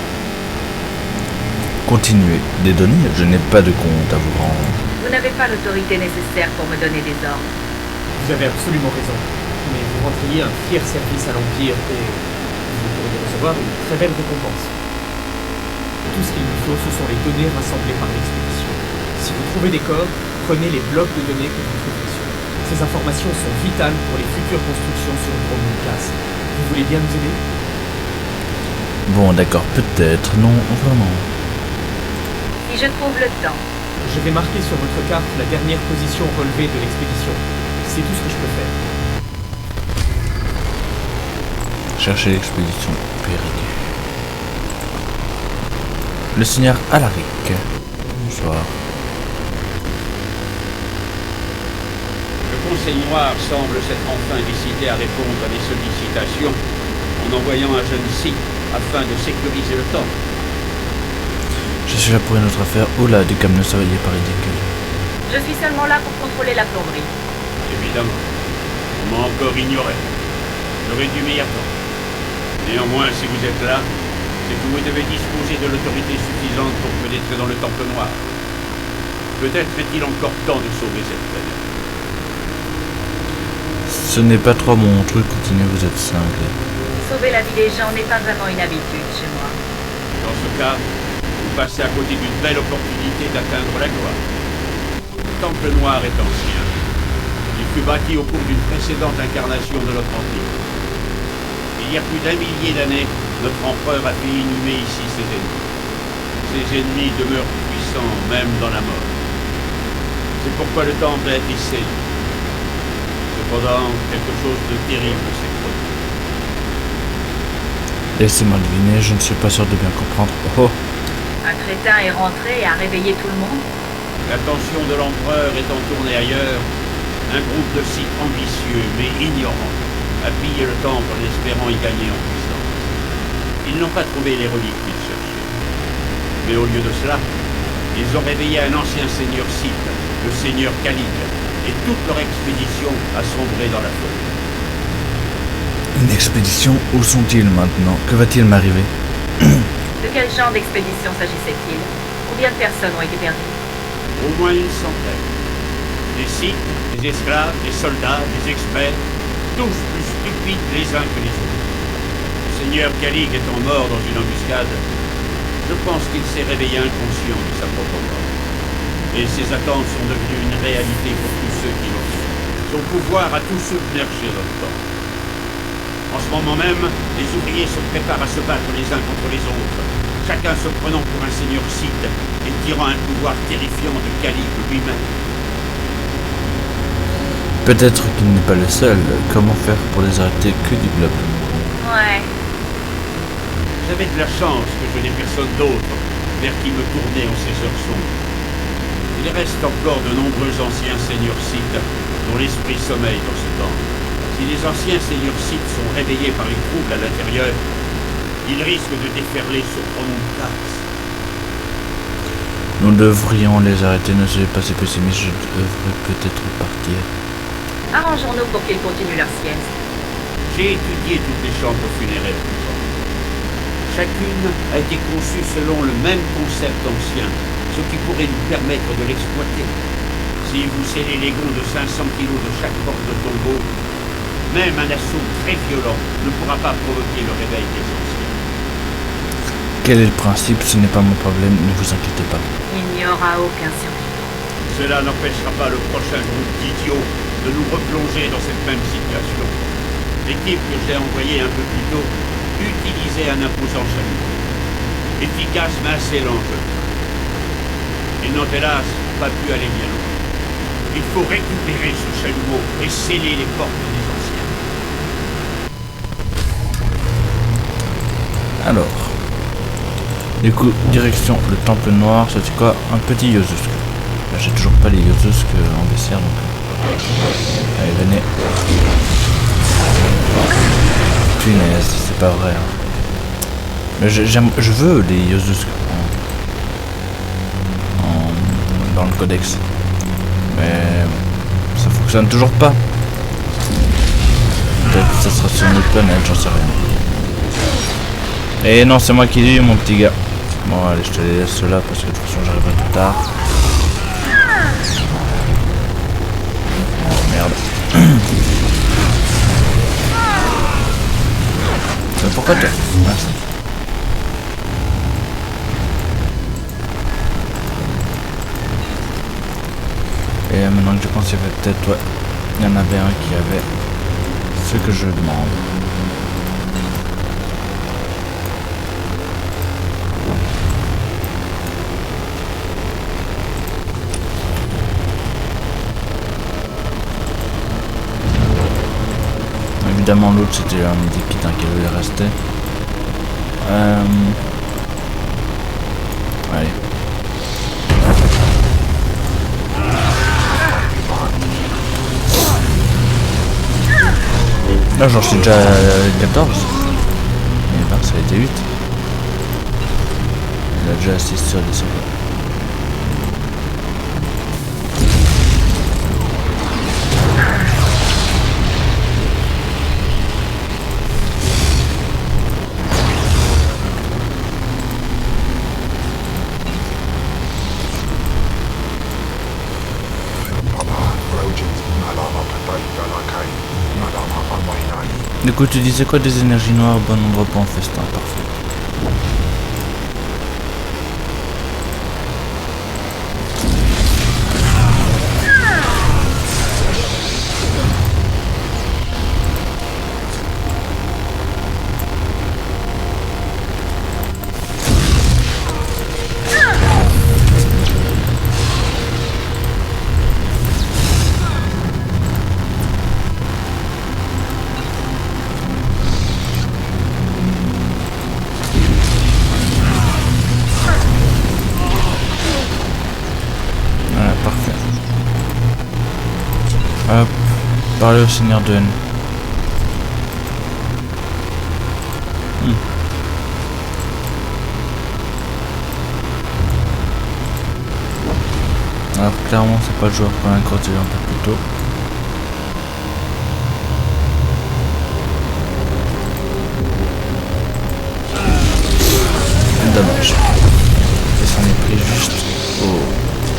continuer des données. Je n'ai pas de compte à vous rendre. Vous n'avez pas l'autorité nécessaire pour me donner des ordres. Vous avez absolument raison. Mais vous rendriez un fier service à l'Empire et vous pourriez recevoir une très belle récompense. Tout ce qu'il nous faut, ce sont les données rassemblées par l'expédition. Si vous trouvez des corps, prenez les blocs de données que vous trouverez sur eux. Ces informations sont vitales pour les futures constructions sur Dromundcast. Vous voulez bien nous aider? Bon, d'accord, peut-être. Non, vraiment. Si je trouve le temps. Je vais marquer sur votre carte la dernière position relevée de l'expédition. C'est tout ce que je peux faire. Chercher l'expédition perdue. Le seigneur Alaric. Bonsoir. Le Conseil Noir semble s'être enfin décidé à répondre à des sollicitations en envoyant un jeune Sith afin de sécuriser le temple. Je suis là pour une autre affaire. Oula, des câbles ne surveillés par ridicule. Je suis seulement là pour contrôler la plomberie. Évidemment. On m'a encore ignoré. J'aurais dû m'y attendre. Néanmoins, si vous êtes là, c'est que vous devez disposer de l'autorité suffisante pour pénétrer dans le Temple Noir. Peut-être est-il encore temps de sauver cette planète. Ce n'est pas trop mon truc, continuez, vous êtes cinglé. Sauver la vie des gens n'est pas vraiment une habitude chez moi. Dans ce cas, vous passez à côté d'une belle opportunité d'atteindre la gloire. Le Temple Noir est ancien. Il fut bâti au cours d'une précédente incarnation de notre Empire. Il y a plus d'1 millier d'années, notre empereur a fait inhumer ici ses ennemis. Ces ennemis demeurent puissants, même dans la mort. C'est pourquoi le temple a été scellé. Cependant, quelque chose de terrible s'est produit. Laissez-moi deviner, je ne suis pas sûr de bien comprendre. Oh. Un crétin est rentré et a réveillé tout le monde. L'attention de l'empereur étant tournée ailleurs, un groupe de Sith ambitieux mais ignorants a pillé le temple en espérant y gagner en puissance. Ils n'ont pas trouvé les reliques qu'ils cherchaient. Mais au lieu de cela, ils ont réveillé un ancien seigneur Sith, le seigneur Kalik, et toute leur expédition a sombré dans la folie. Une expédition, où sont-ils maintenant? Que va-t-il m'arriver? De quel genre d'expédition s'agissait-il? Combien de personnes ont été perdues? Au moins 100. Des Sith, des esclaves, des soldats, des experts, tous plus stupides les uns que les autres. Le seigneur Kalik étant mort dans une embuscade, je pense qu'il s'est réveillé inconscient de sa propre mort. Et ses attentes sont devenues une réalité pour tous ceux qui l'ont fait. Son pouvoir a tout submergé notre temps. En ce moment même, les ouvriers se préparent à se battre les uns contre les autres, chacun se prenant pour un seigneur Sith et tirant un pouvoir terrifiant de Kalik lui-même. Peut-être qu'il n'est pas le seul. Comment faire pour les arrêter que du globe? Ouais. J'avais de la chance que je n'ai personne d'autre vers qui me tourner en ces heures sombres. Il reste encore de nombreux anciens seigneurs Sith dont l'esprit sommeille dans ce temps. Si les anciens seigneurs Sith sont réveillés par les troubles à l'intérieur, ils risquent de déferler sur Dromundcast. Nous devrions les arrêter, ne soyez pas si pessimiste, je devrais peut-être partir. Arrangeons-nous pour qu'ils continuent leur sieste. J'ai étudié toutes les chambres funéraires du temps. Chacune a été conçue selon le même concept ancien, ce qui pourrait nous permettre de l'exploiter. Si vous scellez les gonds de 500 kilos de chaque porte de tombeau, même un assaut très violent ne pourra pas provoquer le réveil des anciens. Quel est le principe? Ce n'est pas mon problème, ne vous inquiétez pas. Il n'y aura aucun survivant. Cela n'empêchera pas le prochain groupe d'idiots de nous replonger dans cette même situation. L'équipe que j'ai envoyée un peu plus tôt utilisait un imposant chalumeau. Efficace mais assez dangereux. Ils n'ont hélas pas pu aller bien loin. Il faut récupérer ce chalumeau et sceller les portes des anciens. Alors, du coup, direction le Temple Noir, ça c'est quoi? Un petit Yozusk. J'ai toujours pas les Yozusk en baissière donc. Allez, venez. Punaise, c'est pas vrai. Hein. Mais je veux les Yozusk dans le codex. Mais ça fonctionne toujours pas. Peut-être que ça sera sur une autre planète, j'en sais rien. Et non, c'est moi qui l'ai eu, mon petit gars. Bon, allez, je te les laisse là parce que de toute façon j'arriverai plus tard. Oh merde. Mais pourquoi toi? Merci. Et maintenant que je pense, il y avait peut-être, ouais, il y en avait un qui avait ce que je demande. Évidemment, l'autre c'était un médikit qui devait rester. Allez. Là j'en suis déjà à 14. Et 20 ça a été 8. Il a déjà 6 sur les soldats. Du coup, tu disais quoi des énergies noires? Bon endroit pour un festin, parfait. Hop, parler au Seigneur de N. Alors clairement c'est pas le joueur pour l'incrocher un peu plus tôt. Dommage. Et ça m'est pris juste au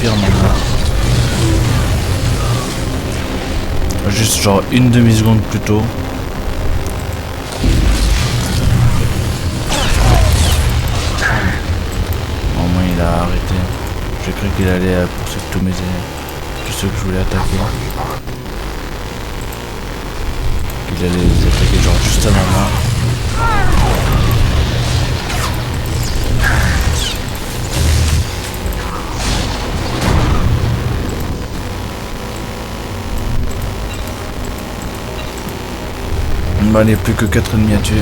pire moment. Juste genre une demi-seconde plus tôt. Au moins il a arrêté. J'ai cru qu'il allait poursuivre tous ceux que je voulais attaquer. Qu'il allait les attaquer genre juste avant moi. Bah, il n'y a plus que 4 ennemis à tuer.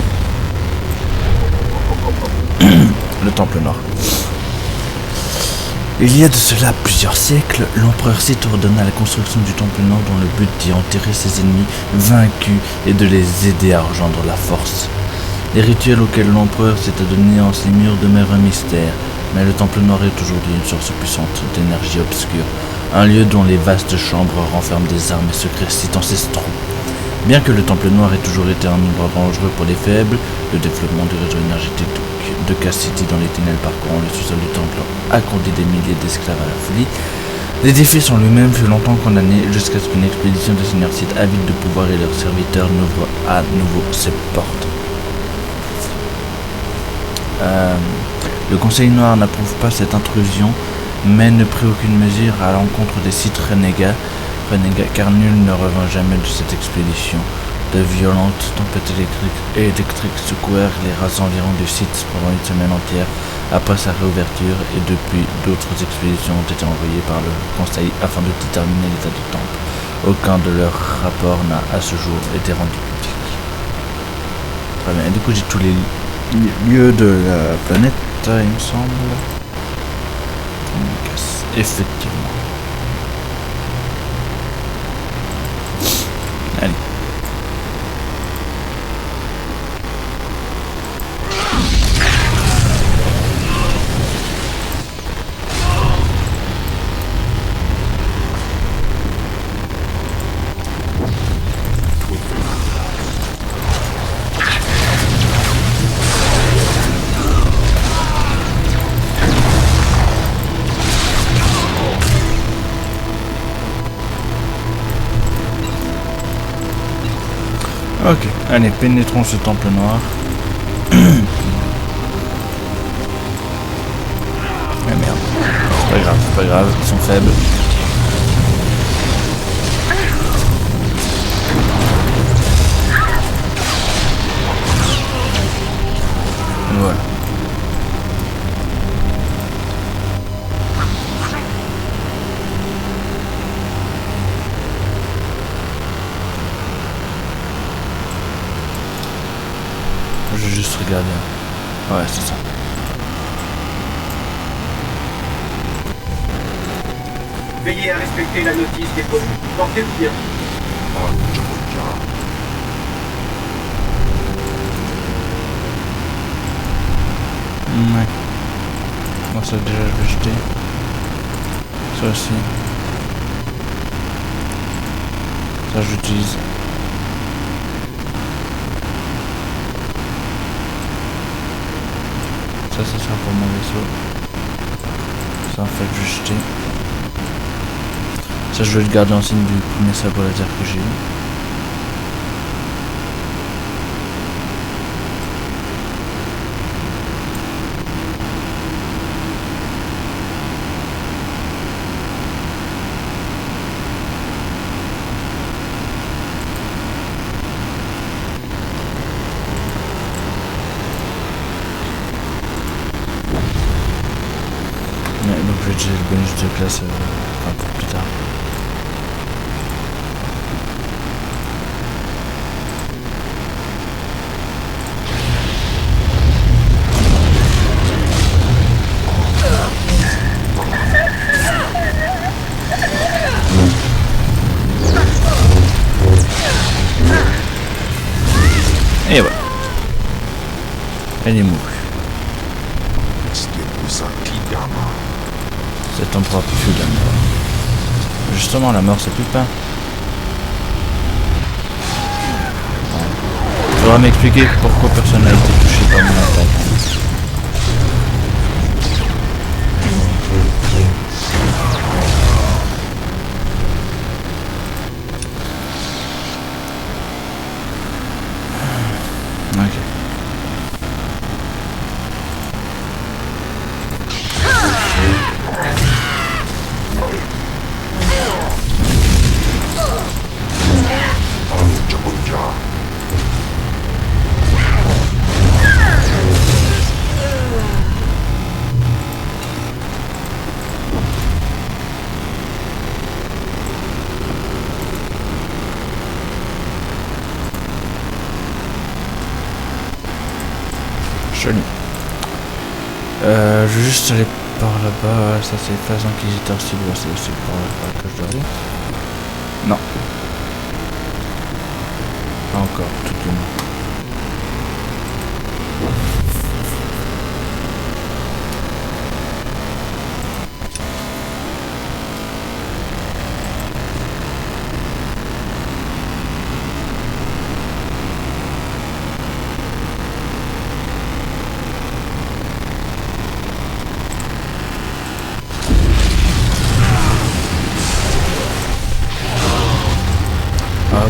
Le Temple Noir. Il y a de cela plusieurs siècles, l'empereur Sith ordonna la construction du Temple Noir dans le but d'y enterrer ses ennemis vaincus et de les aider à rejoindre la force. Les rituels auxquels l'empereur s'est adonné en ces murs demeurent un mystère, mais le Temple Noir est aujourd'hui une source puissante d'énergie obscure, un lieu dont les vastes chambres renferment des armes et secrets Sith ancestraux. Bien que le Temple Noir ait toujours été un endroit dangereux pour les faibles, le développement du réseau énergétique de Castity dans les ténèbres parcourant le sous-sol du temple a conduit des milliers d'esclaves à la folie. L'édifice en lui-même fut longtemps condamné jusqu'à ce qu'une expédition de seigneurs Sith avides de pouvoir et leurs serviteurs n'ouvre à nouveau ses portes. Le Conseil Noir n'approuve pas cette intrusion, mais ne prit aucune mesure à l'encontre des Sith renégats, car nul ne revint jamais de cette expédition. De violentes tempêtes électriques secouèrent les races environs du site pendant une semaine entière après sa réouverture, et depuis d'autres expéditions ont été envoyées par le Conseil afin de déterminer l'état du temple. Aucun de leurs rapports n'a à ce jour été rendu public. Très bien, et du coup j'ai tous les lieux de la planète, il me semble. Effectivement. Allez. Ok, allez, pénétrons ce temple noir. Ah merde, c'est pas grave, ils sont faibles. Voilà. Je vais juste regarder. Ouais, c'est ça. Veillez à respecter la notice qui est promise. Portez-vous bien. Ouais. Moi ça déjà je vais jeter. Ça aussi. Ça j'utilise. Ça sert pour mon vaisseau. Ça en fait je vais jeter. Ça je vais le garder en signe du premier sabre laser que j'ai eu. Ouais, donc je vais utiliser le bonus de classe un peu plus tard. Et voilà. Elle est mourue. Cet endroit pue la mort. Justement, la mort, c'est plus pas. Faudra m'expliquer pourquoi personne n'a été touché par mon attaque. Ok. Joli. Je vais juste aller par là-bas. Ça c'est phase inquisiteur style. C'est aussi par là-bas que je dois aller. Non. Pas encore, tout du moins. Hop,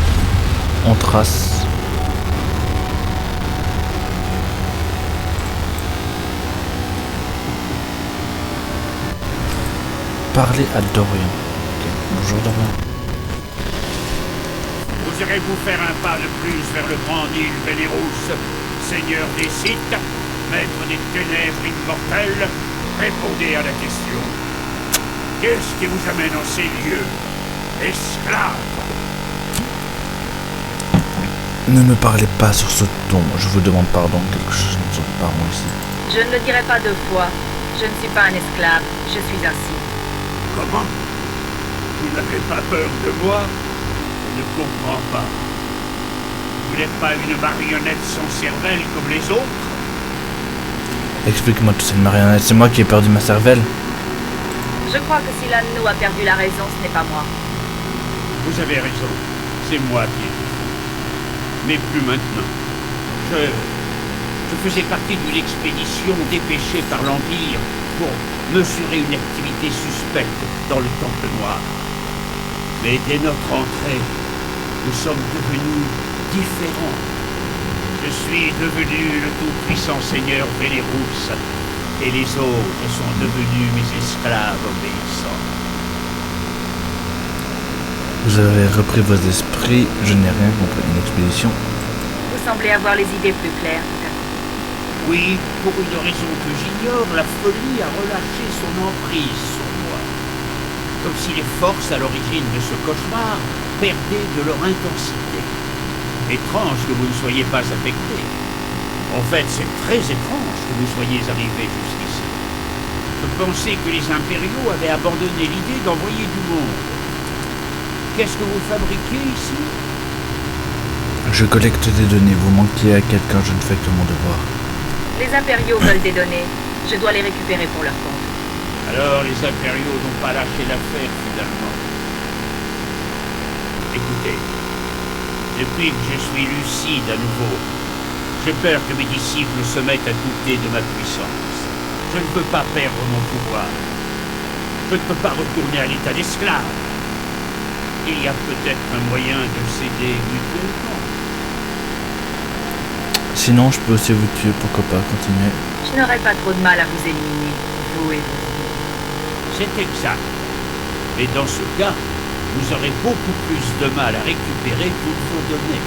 on trace. Parler à Dorian. Okay. Bonjour Dorian. Oserez-vous faire un pas de plus vers le grand Nil Vénérus, seigneur des Sith, maître des ténèbres immortelles? Répondez à la question. Qu'est-ce qui vous amène en ces lieux? Esclave! Ne me parlez pas sur ce ton, je vous demande pardon, quelque chose ne sort pas moi ici. Je ne le dirai pas deux fois. Je ne suis pas un esclave, je suis un Sith. Comment? Vous n'avez pas peur de moi? Je ne comprends pas. Vous n'êtes pas une marionnette sans cervelle comme les autres? Explique-moi tout, c'est une marionnette, c'est moi qui ai perdu ma cervelle. Je crois que si l'un de nous a perdu la raison, ce n'est pas moi. Vous avez raison, c'est moi qui ai tout faux. Mais plus maintenant. Je faisais partie d'une expédition dépêchée par l'Empire pour mesurer une activité suspecte dans le Temple Noir. Mais dès notre entrée, nous sommes devenus différent. Je suis devenu le tout-puissant seigneur Vénérus, et les autres sont devenus mes esclaves obéissants. Vous avez repris vos esprits, je n'ai rien compris. Une expédition. Vous semblez avoir les idées plus claires. Oui, pour une raison que j'ignore, la folie a relâché son emprise sur moi. Comme si les forces à l'origine de ce cauchemar perdaient de leur intensité. Étrange que vous ne soyez pas affecté. En fait, c'est très étrange que vous soyez arrivé jusqu'ici. Je pensais que les impériaux avaient abandonné l'idée d'envoyer du monde. Qu'est-ce que vous fabriquez ici? Je collecte des données. Vous manquiez à quelqu'un, je ne fais que mon devoir. Les impériaux veulent des données. Je dois les récupérer pour leur compte. Alors les impériaux n'ont pas lâché l'affaire finalement. Écoutez, depuis que je suis lucide à nouveau, j'ai peur que mes disciples se mettent à douter de ma puissance. Je ne peux pas perdre mon pouvoir. Je ne peux pas retourner à l'état d'esclave. Il y a peut-être un moyen de céder mutuellement. Sinon, je peux aussi vous tuer, pourquoi pas, continuer. Je n'aurai pas trop de mal à vous éliminer, vous et vous. C'est exact. Mais dans ce cas, vous aurez beaucoup plus de mal à récupérer toutes vos données.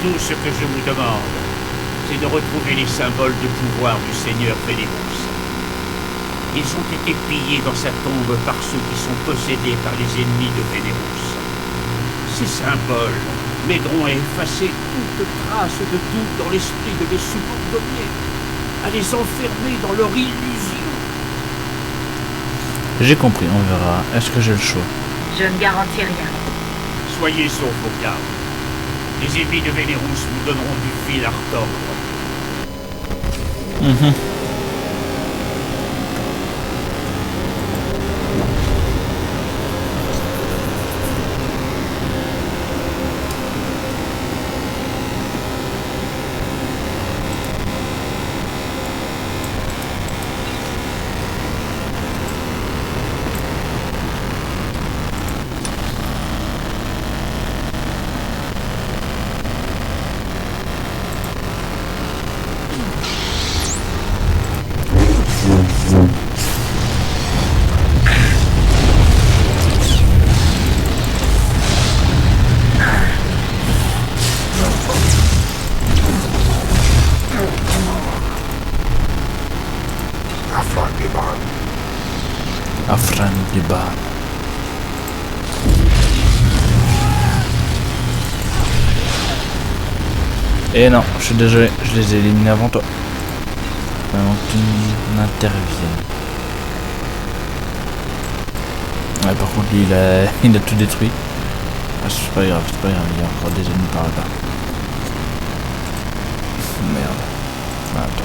Tout ce que je vous demande, c'est de retrouver les symboles de pouvoir du Seigneur Vénérus. Ils ont été pillés dans sa tombe par ceux qui sont possédés par les ennemis de Vénérus. Ces symboles m'aideront à effacer toute trace de doute dans l'esprit de mes subordonnés, à les enfermer dans leur illusion. J'ai compris, on verra. Est-ce que j'ai le choix? Je ne garantis rien. Soyez sauf au garde. Les ennemis de Vénérus vous donneront du fil à retordre. Afran Liban. Et non, je suis désolé, je les ai éliminés avant toi. Avant que tu n'interviennes. Ouais, par contre, lui, il a tout détruit. Ah, c'est pas grave, il y a encore des ennemis par là-bas. Merde. Ah, attends.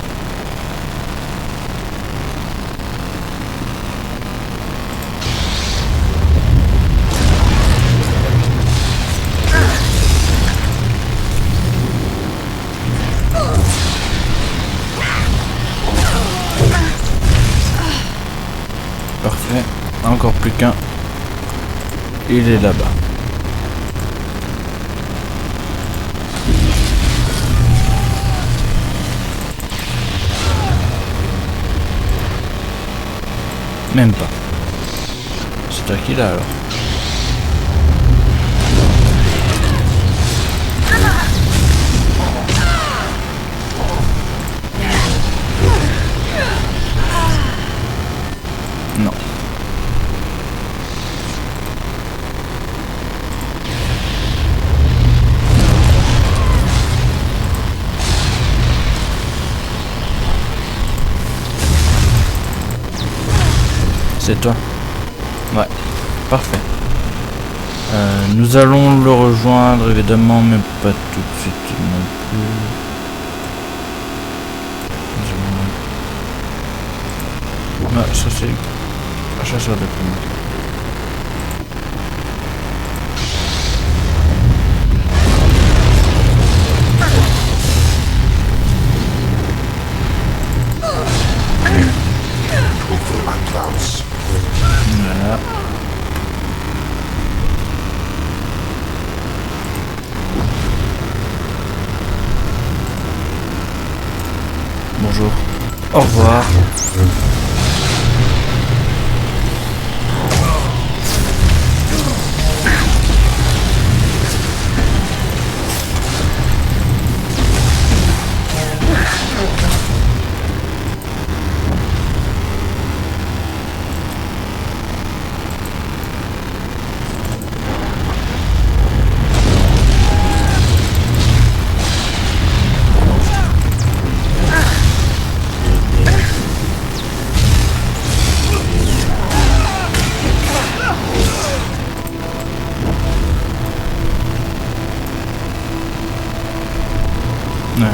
Parfait, encore plus qu'un. Il est là-bas. Même pas. C'est toi qui l'as alors. Non. C'est toi? Ouais, parfait. Nous allons le rejoindre évidemment, mais pas tout de suite non plus. Ah, ça c'est un chasseur de primes. Voilà. Au revoir.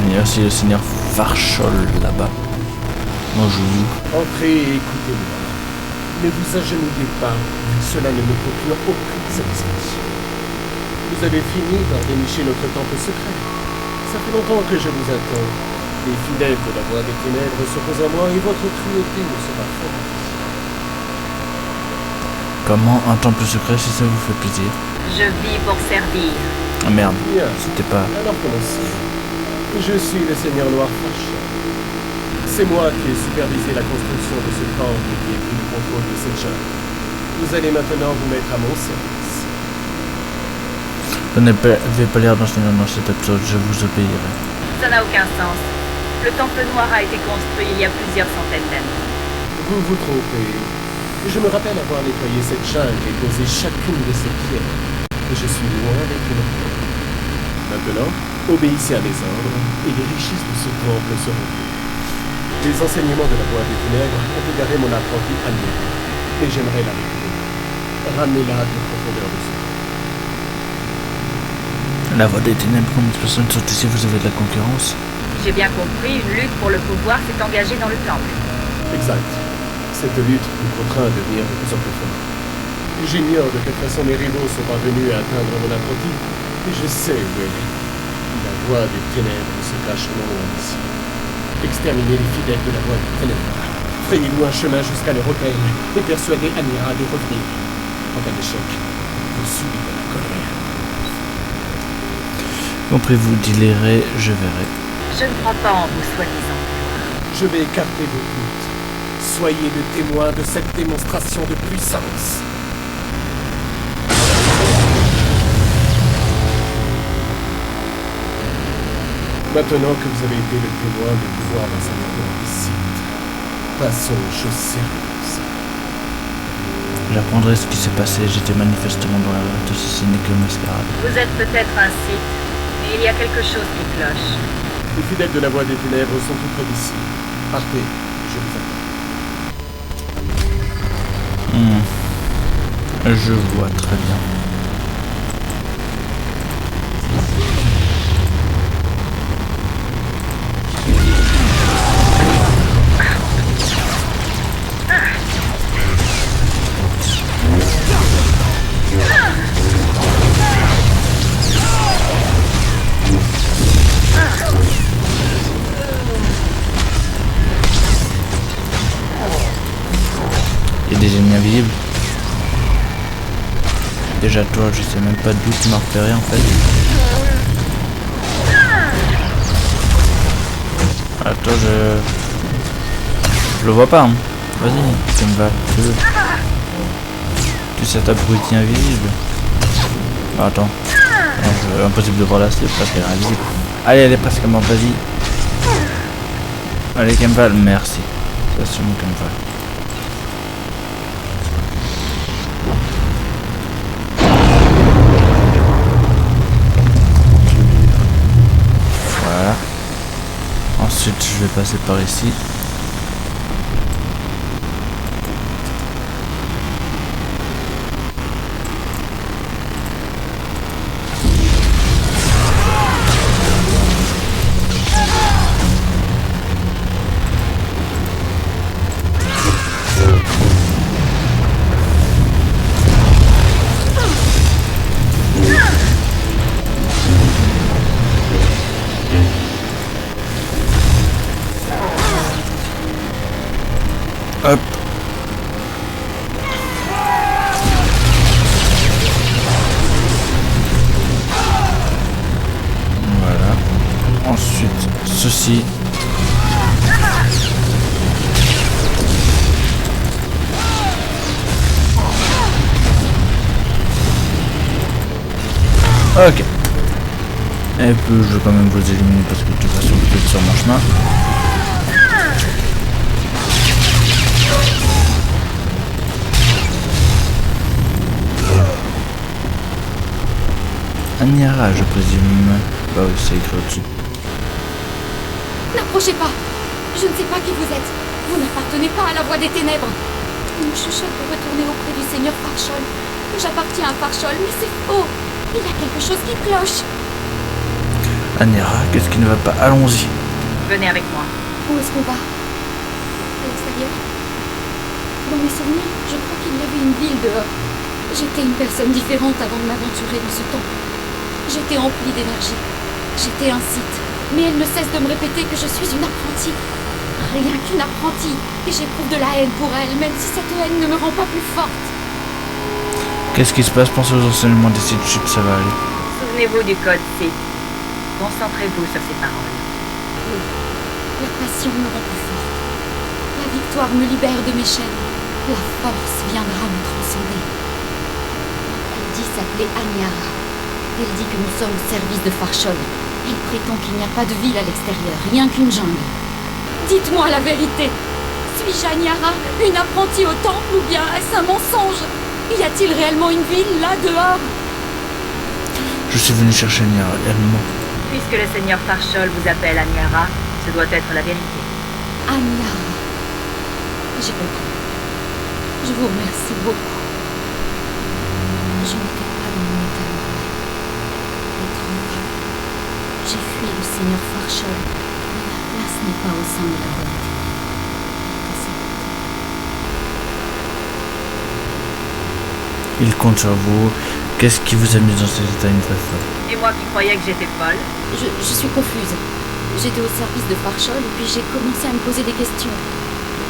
Il y a aussi le seigneur Varchol là-bas. Bonjour. Entrez et écoutez-moi. Ne vous agenouillez pas, cela ne me procure aucune satisfaction. Vous avez fini par dénicher notre temple secret. Ça fait longtemps que je vous attends. Les fidèles de la voie des ténèbres s'opposent à moi et votre cruauté me sera forte. Comment un temple secret si ça vous fait plaisir? Je vis pour servir. Ah merde, Bien. c'était pas... Alors commençons. Je suis le seigneur Noir Varchol. C'est moi qui ai supervisé la construction de ce temple et qui ai pris le contrôle de cette jungle. Vous allez maintenant vous mettre à mon service. Vous n'avez pas l'air d'enseigner dans cet épisode, je vous obéirai. Ça n'a aucun sens. Le temple noir a été construit il y a plusieurs centaines d'années. Vous vous trompez. Je me rappelle avoir nettoyé cette jungle et posé chacune de ces pierres. Et je suis loin d'être une enfant. Maintenant, obéissez à mes ordres et les richesses de ce temple seront vues. Les enseignements de la voie des ténèbres ont égaré mon apprenti Anya, et j'aimerais la récupérer. Ramenez-la de profondeur de ce temple. La voie des ténèbres, combien de personnes sont ici? Vous avez de la concurrence? J'ai bien compris, une lutte pour le pouvoir s'est engagée dans le temple. Exact. Cette lutte nous contraint à devenir de plus en plus forts. J'ignore de quelle façon mes rivaux sont parvenus à atteindre mon apprenti, et je sais où elle est. La voie des ténèbres se cache non loin d'ici. Exterminez les fidèles de la voie des ténèbres. Frayez-nous un chemin jusqu'à leur hôtel et persuadez Anira de revenir. En cas d'échec, vous subirez la colère. Compris, vous dealerez, je verrai. Je ne crois pas en vous, soi-disant. Je vais écarter vos doutes. Soyez le témoin de cette démonstration de puissance. Maintenant que vous avez été le témoin du pouvoir d'un sacerdoce ici, passons aux choses sérieuses. J'apprendrai ce qui s'est passé, j'étais manifestement dans l'erreur de ceci n'est que mascarade. Vous êtes peut-être un Sith, mais il y a quelque chose qui cloche. Les fidèles de la voie des ténèbres sont tout près d'ici. Partez, je vous attends. Je vois très bien. Il y a des ennemis invisibles. Déjà toi, je sais même pas d'où tu m'as repéré en fait. Ah, toi je le vois pas. Hein. Vas-y, ça me va. Tu sais cet abruti invisible. Ah, attends. Non, impossible de voir la slip parce qu'elle est invisible. Allez, elle est presque morte, vas-y. Allez, Kemval, merci. Ça c'est mon Kemval. Voilà. Ensuite, je vais passer par ici. Hop. Voilà. Ensuite, ceci. Ok. Et puis je vais quand même vous éliminer parce que de toute façon vous êtes sur mon chemin. Aniara, je présume. Bah oui, c'est écrit au-dessus. N'approchez pas. Je ne sais pas qui vous êtes. Vous n'appartenez pas à la voie des ténèbres. On me chuchote de retourner auprès du seigneur Farchol. Que j'appartiens à Farchol, mais c'est faux. Il y a quelque chose qui cloche. Aniara, qu'est-ce qui ne va pas? Allons-y. Venez avec moi. Où est-ce qu'on va? À l'extérieur? Dans mes souvenirs, je crois qu'il y avait une ville dehors. J'étais une personne différente avant de m'aventurer dans ce temple. J'étais emplie d'énergie. J'étais un Sith. Mais elle ne cesse de me répéter que je suis une apprentie. Rien qu'une apprentie. Et j'éprouve de la haine pour elle, même si cette haine ne me rend pas plus forte. Qu'est-ce qui se passe? Pensez aux enseignements des Sith, ça va aller. Souvenez-vous du code Sith. Concentrez-vous sur ces paroles. Oui, la passion me rend plus forte. La victoire me libère de mes chaînes. La force viendra me transcender. Elle dit s'appeler Aniara. Elle dit que nous sommes au service de Farchol. Elle prétend qu'il n'y a pas de ville à l'extérieur, rien qu'une jungle. Dites-moi la vérité. Suis-je Aniara, une apprentie au temple, ou bien est-ce un mensonge? Y a-t-il réellement une ville là dehors? Je suis venu chercher Aniara, elle ment. Puisque le seigneur Farchol vous appelle Aniara, ce doit être la vérité. Aniara. J'ai compris. Je vous remercie beaucoup. Je n'étais pas dans mon état normal. Étrange. J'ai fui le seigneur Farchol, mais ma place n'est pas au sein de la voie. Il compte sur vous. Qu'est-ce qui vous a mis dans cet état une fois folle? Et moi qui croyais que j'étais folle. Je suis confuse. J'étais au service de Farchol et puis j'ai commencé à me poser des questions.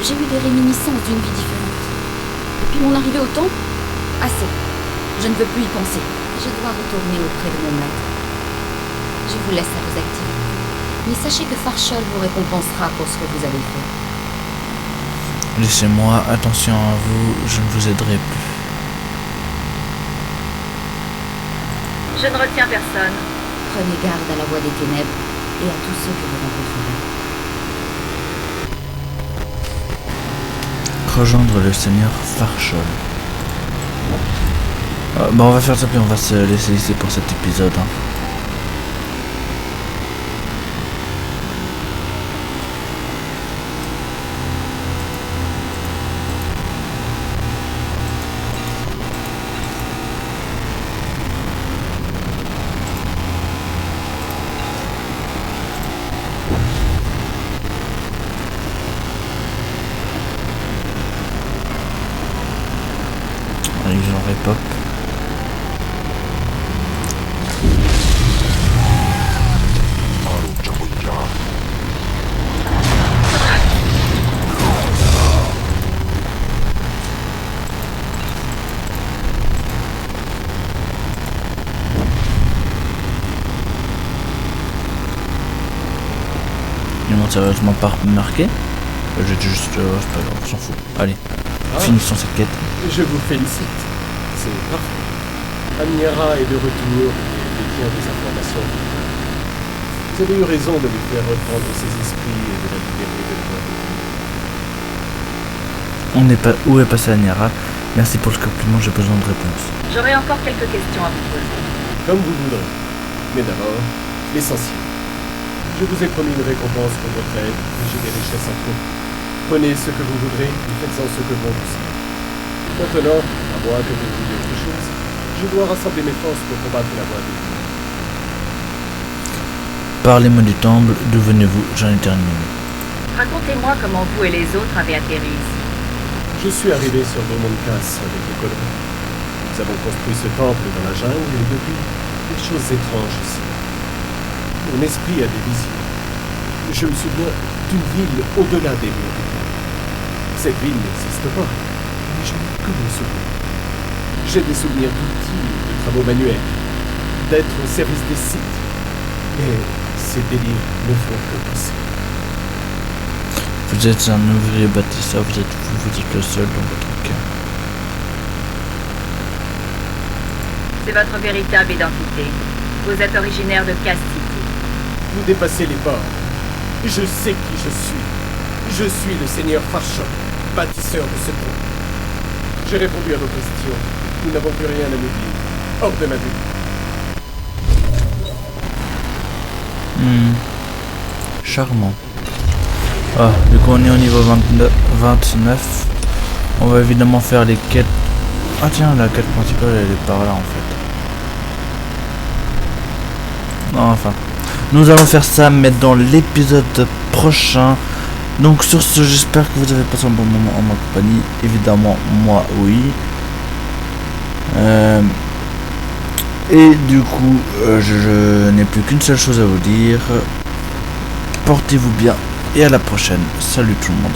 J'ai eu des réminiscences d'une vie différente. Et puis mon arrivée au temple, assez. Je ne veux plus y penser. Je dois retourner auprès de mon maître. Je vous laisse à vos activités. Mais sachez que Farchol vous récompensera pour ce que vous avez fait. Laissez-moi, attention à vous, je ne vous aiderai plus. Je ne retiens personne. Prenez garde à la voie des ténèbres et à tous ceux que vous rencontrerez. Rejoindre le seigneur Farchol. Bah on va faire ça puis on va se laisser ici pour cet épisode. Genre pop. Ils m'ont sérieusement pas remarqué. J'ai juste... c'est pas grave, on s'en fout. Allez, finissons cette quête. Je vous félicite. C'est parfait. Aniara est de retour et détient des informations. Vous avez eu raison de lui faire reprendre ses esprits et de la libérer de la On n'est pas... Où est passé Aniara? Merci pour le compliment, j'ai besoin de réponses. J'aurai encore quelques questions à vous poser. Comme vous voudrez. Mais d'abord, l'essentiel. Je vous ai promis une récompense pour votre aide et j'ai des richesses en trop. Prenez ce que vous voudrez et faites-en ce que bon vous semble. Maintenant, à moins que vous vouliez autre chose, je dois rassembler mes forces pour combattre la voie des ténèbres. Parlez-moi du temple, d'où venez-vous? J'en ai terminé. Racontez-moi comment vous et les autres avez atterri ici. Je suis arrivé sur Domonkas avec les colons. Nous avons construit ce temple dans la jungle et depuis, des choses étranges ici. Mon esprit a des visions. Je me souviens d'une ville au-delà des murs du temple. Cette ville n'existe pas, mais je n'ai que mon souvenir. J'ai des souvenirs d'outils, de travaux manuels, d'être au service des Sith. Mais ces délires ne font que passer. Vous êtes un ouvrier bâtisseur, vous dites le seul dans votre cœur. C'est votre véritable identité. Vous êtes originaire de Cast City. Vous dépassez les bords. Je sais qui je suis. Je suis le seigneur Farshok, bâtisseur de ce pont. J'ai répondu à vos questions. Nous n'avons plus rien à nous dire. Hors de ma vue. Charmant. Ah, du coup on est au niveau 29. On va évidemment faire les quêtes. Ah tiens, la quête principale elle est par là en fait. Non, enfin. Nous allons faire ça, mais dans l'épisode prochain. Donc sur ce, j'espère que vous avez passé un bon moment en ma compagnie. Évidemment, moi oui. Et du coup, je n'ai plus qu'une seule chose à vous dire. Portez-vous bien et à la prochaine. Salut tout le monde.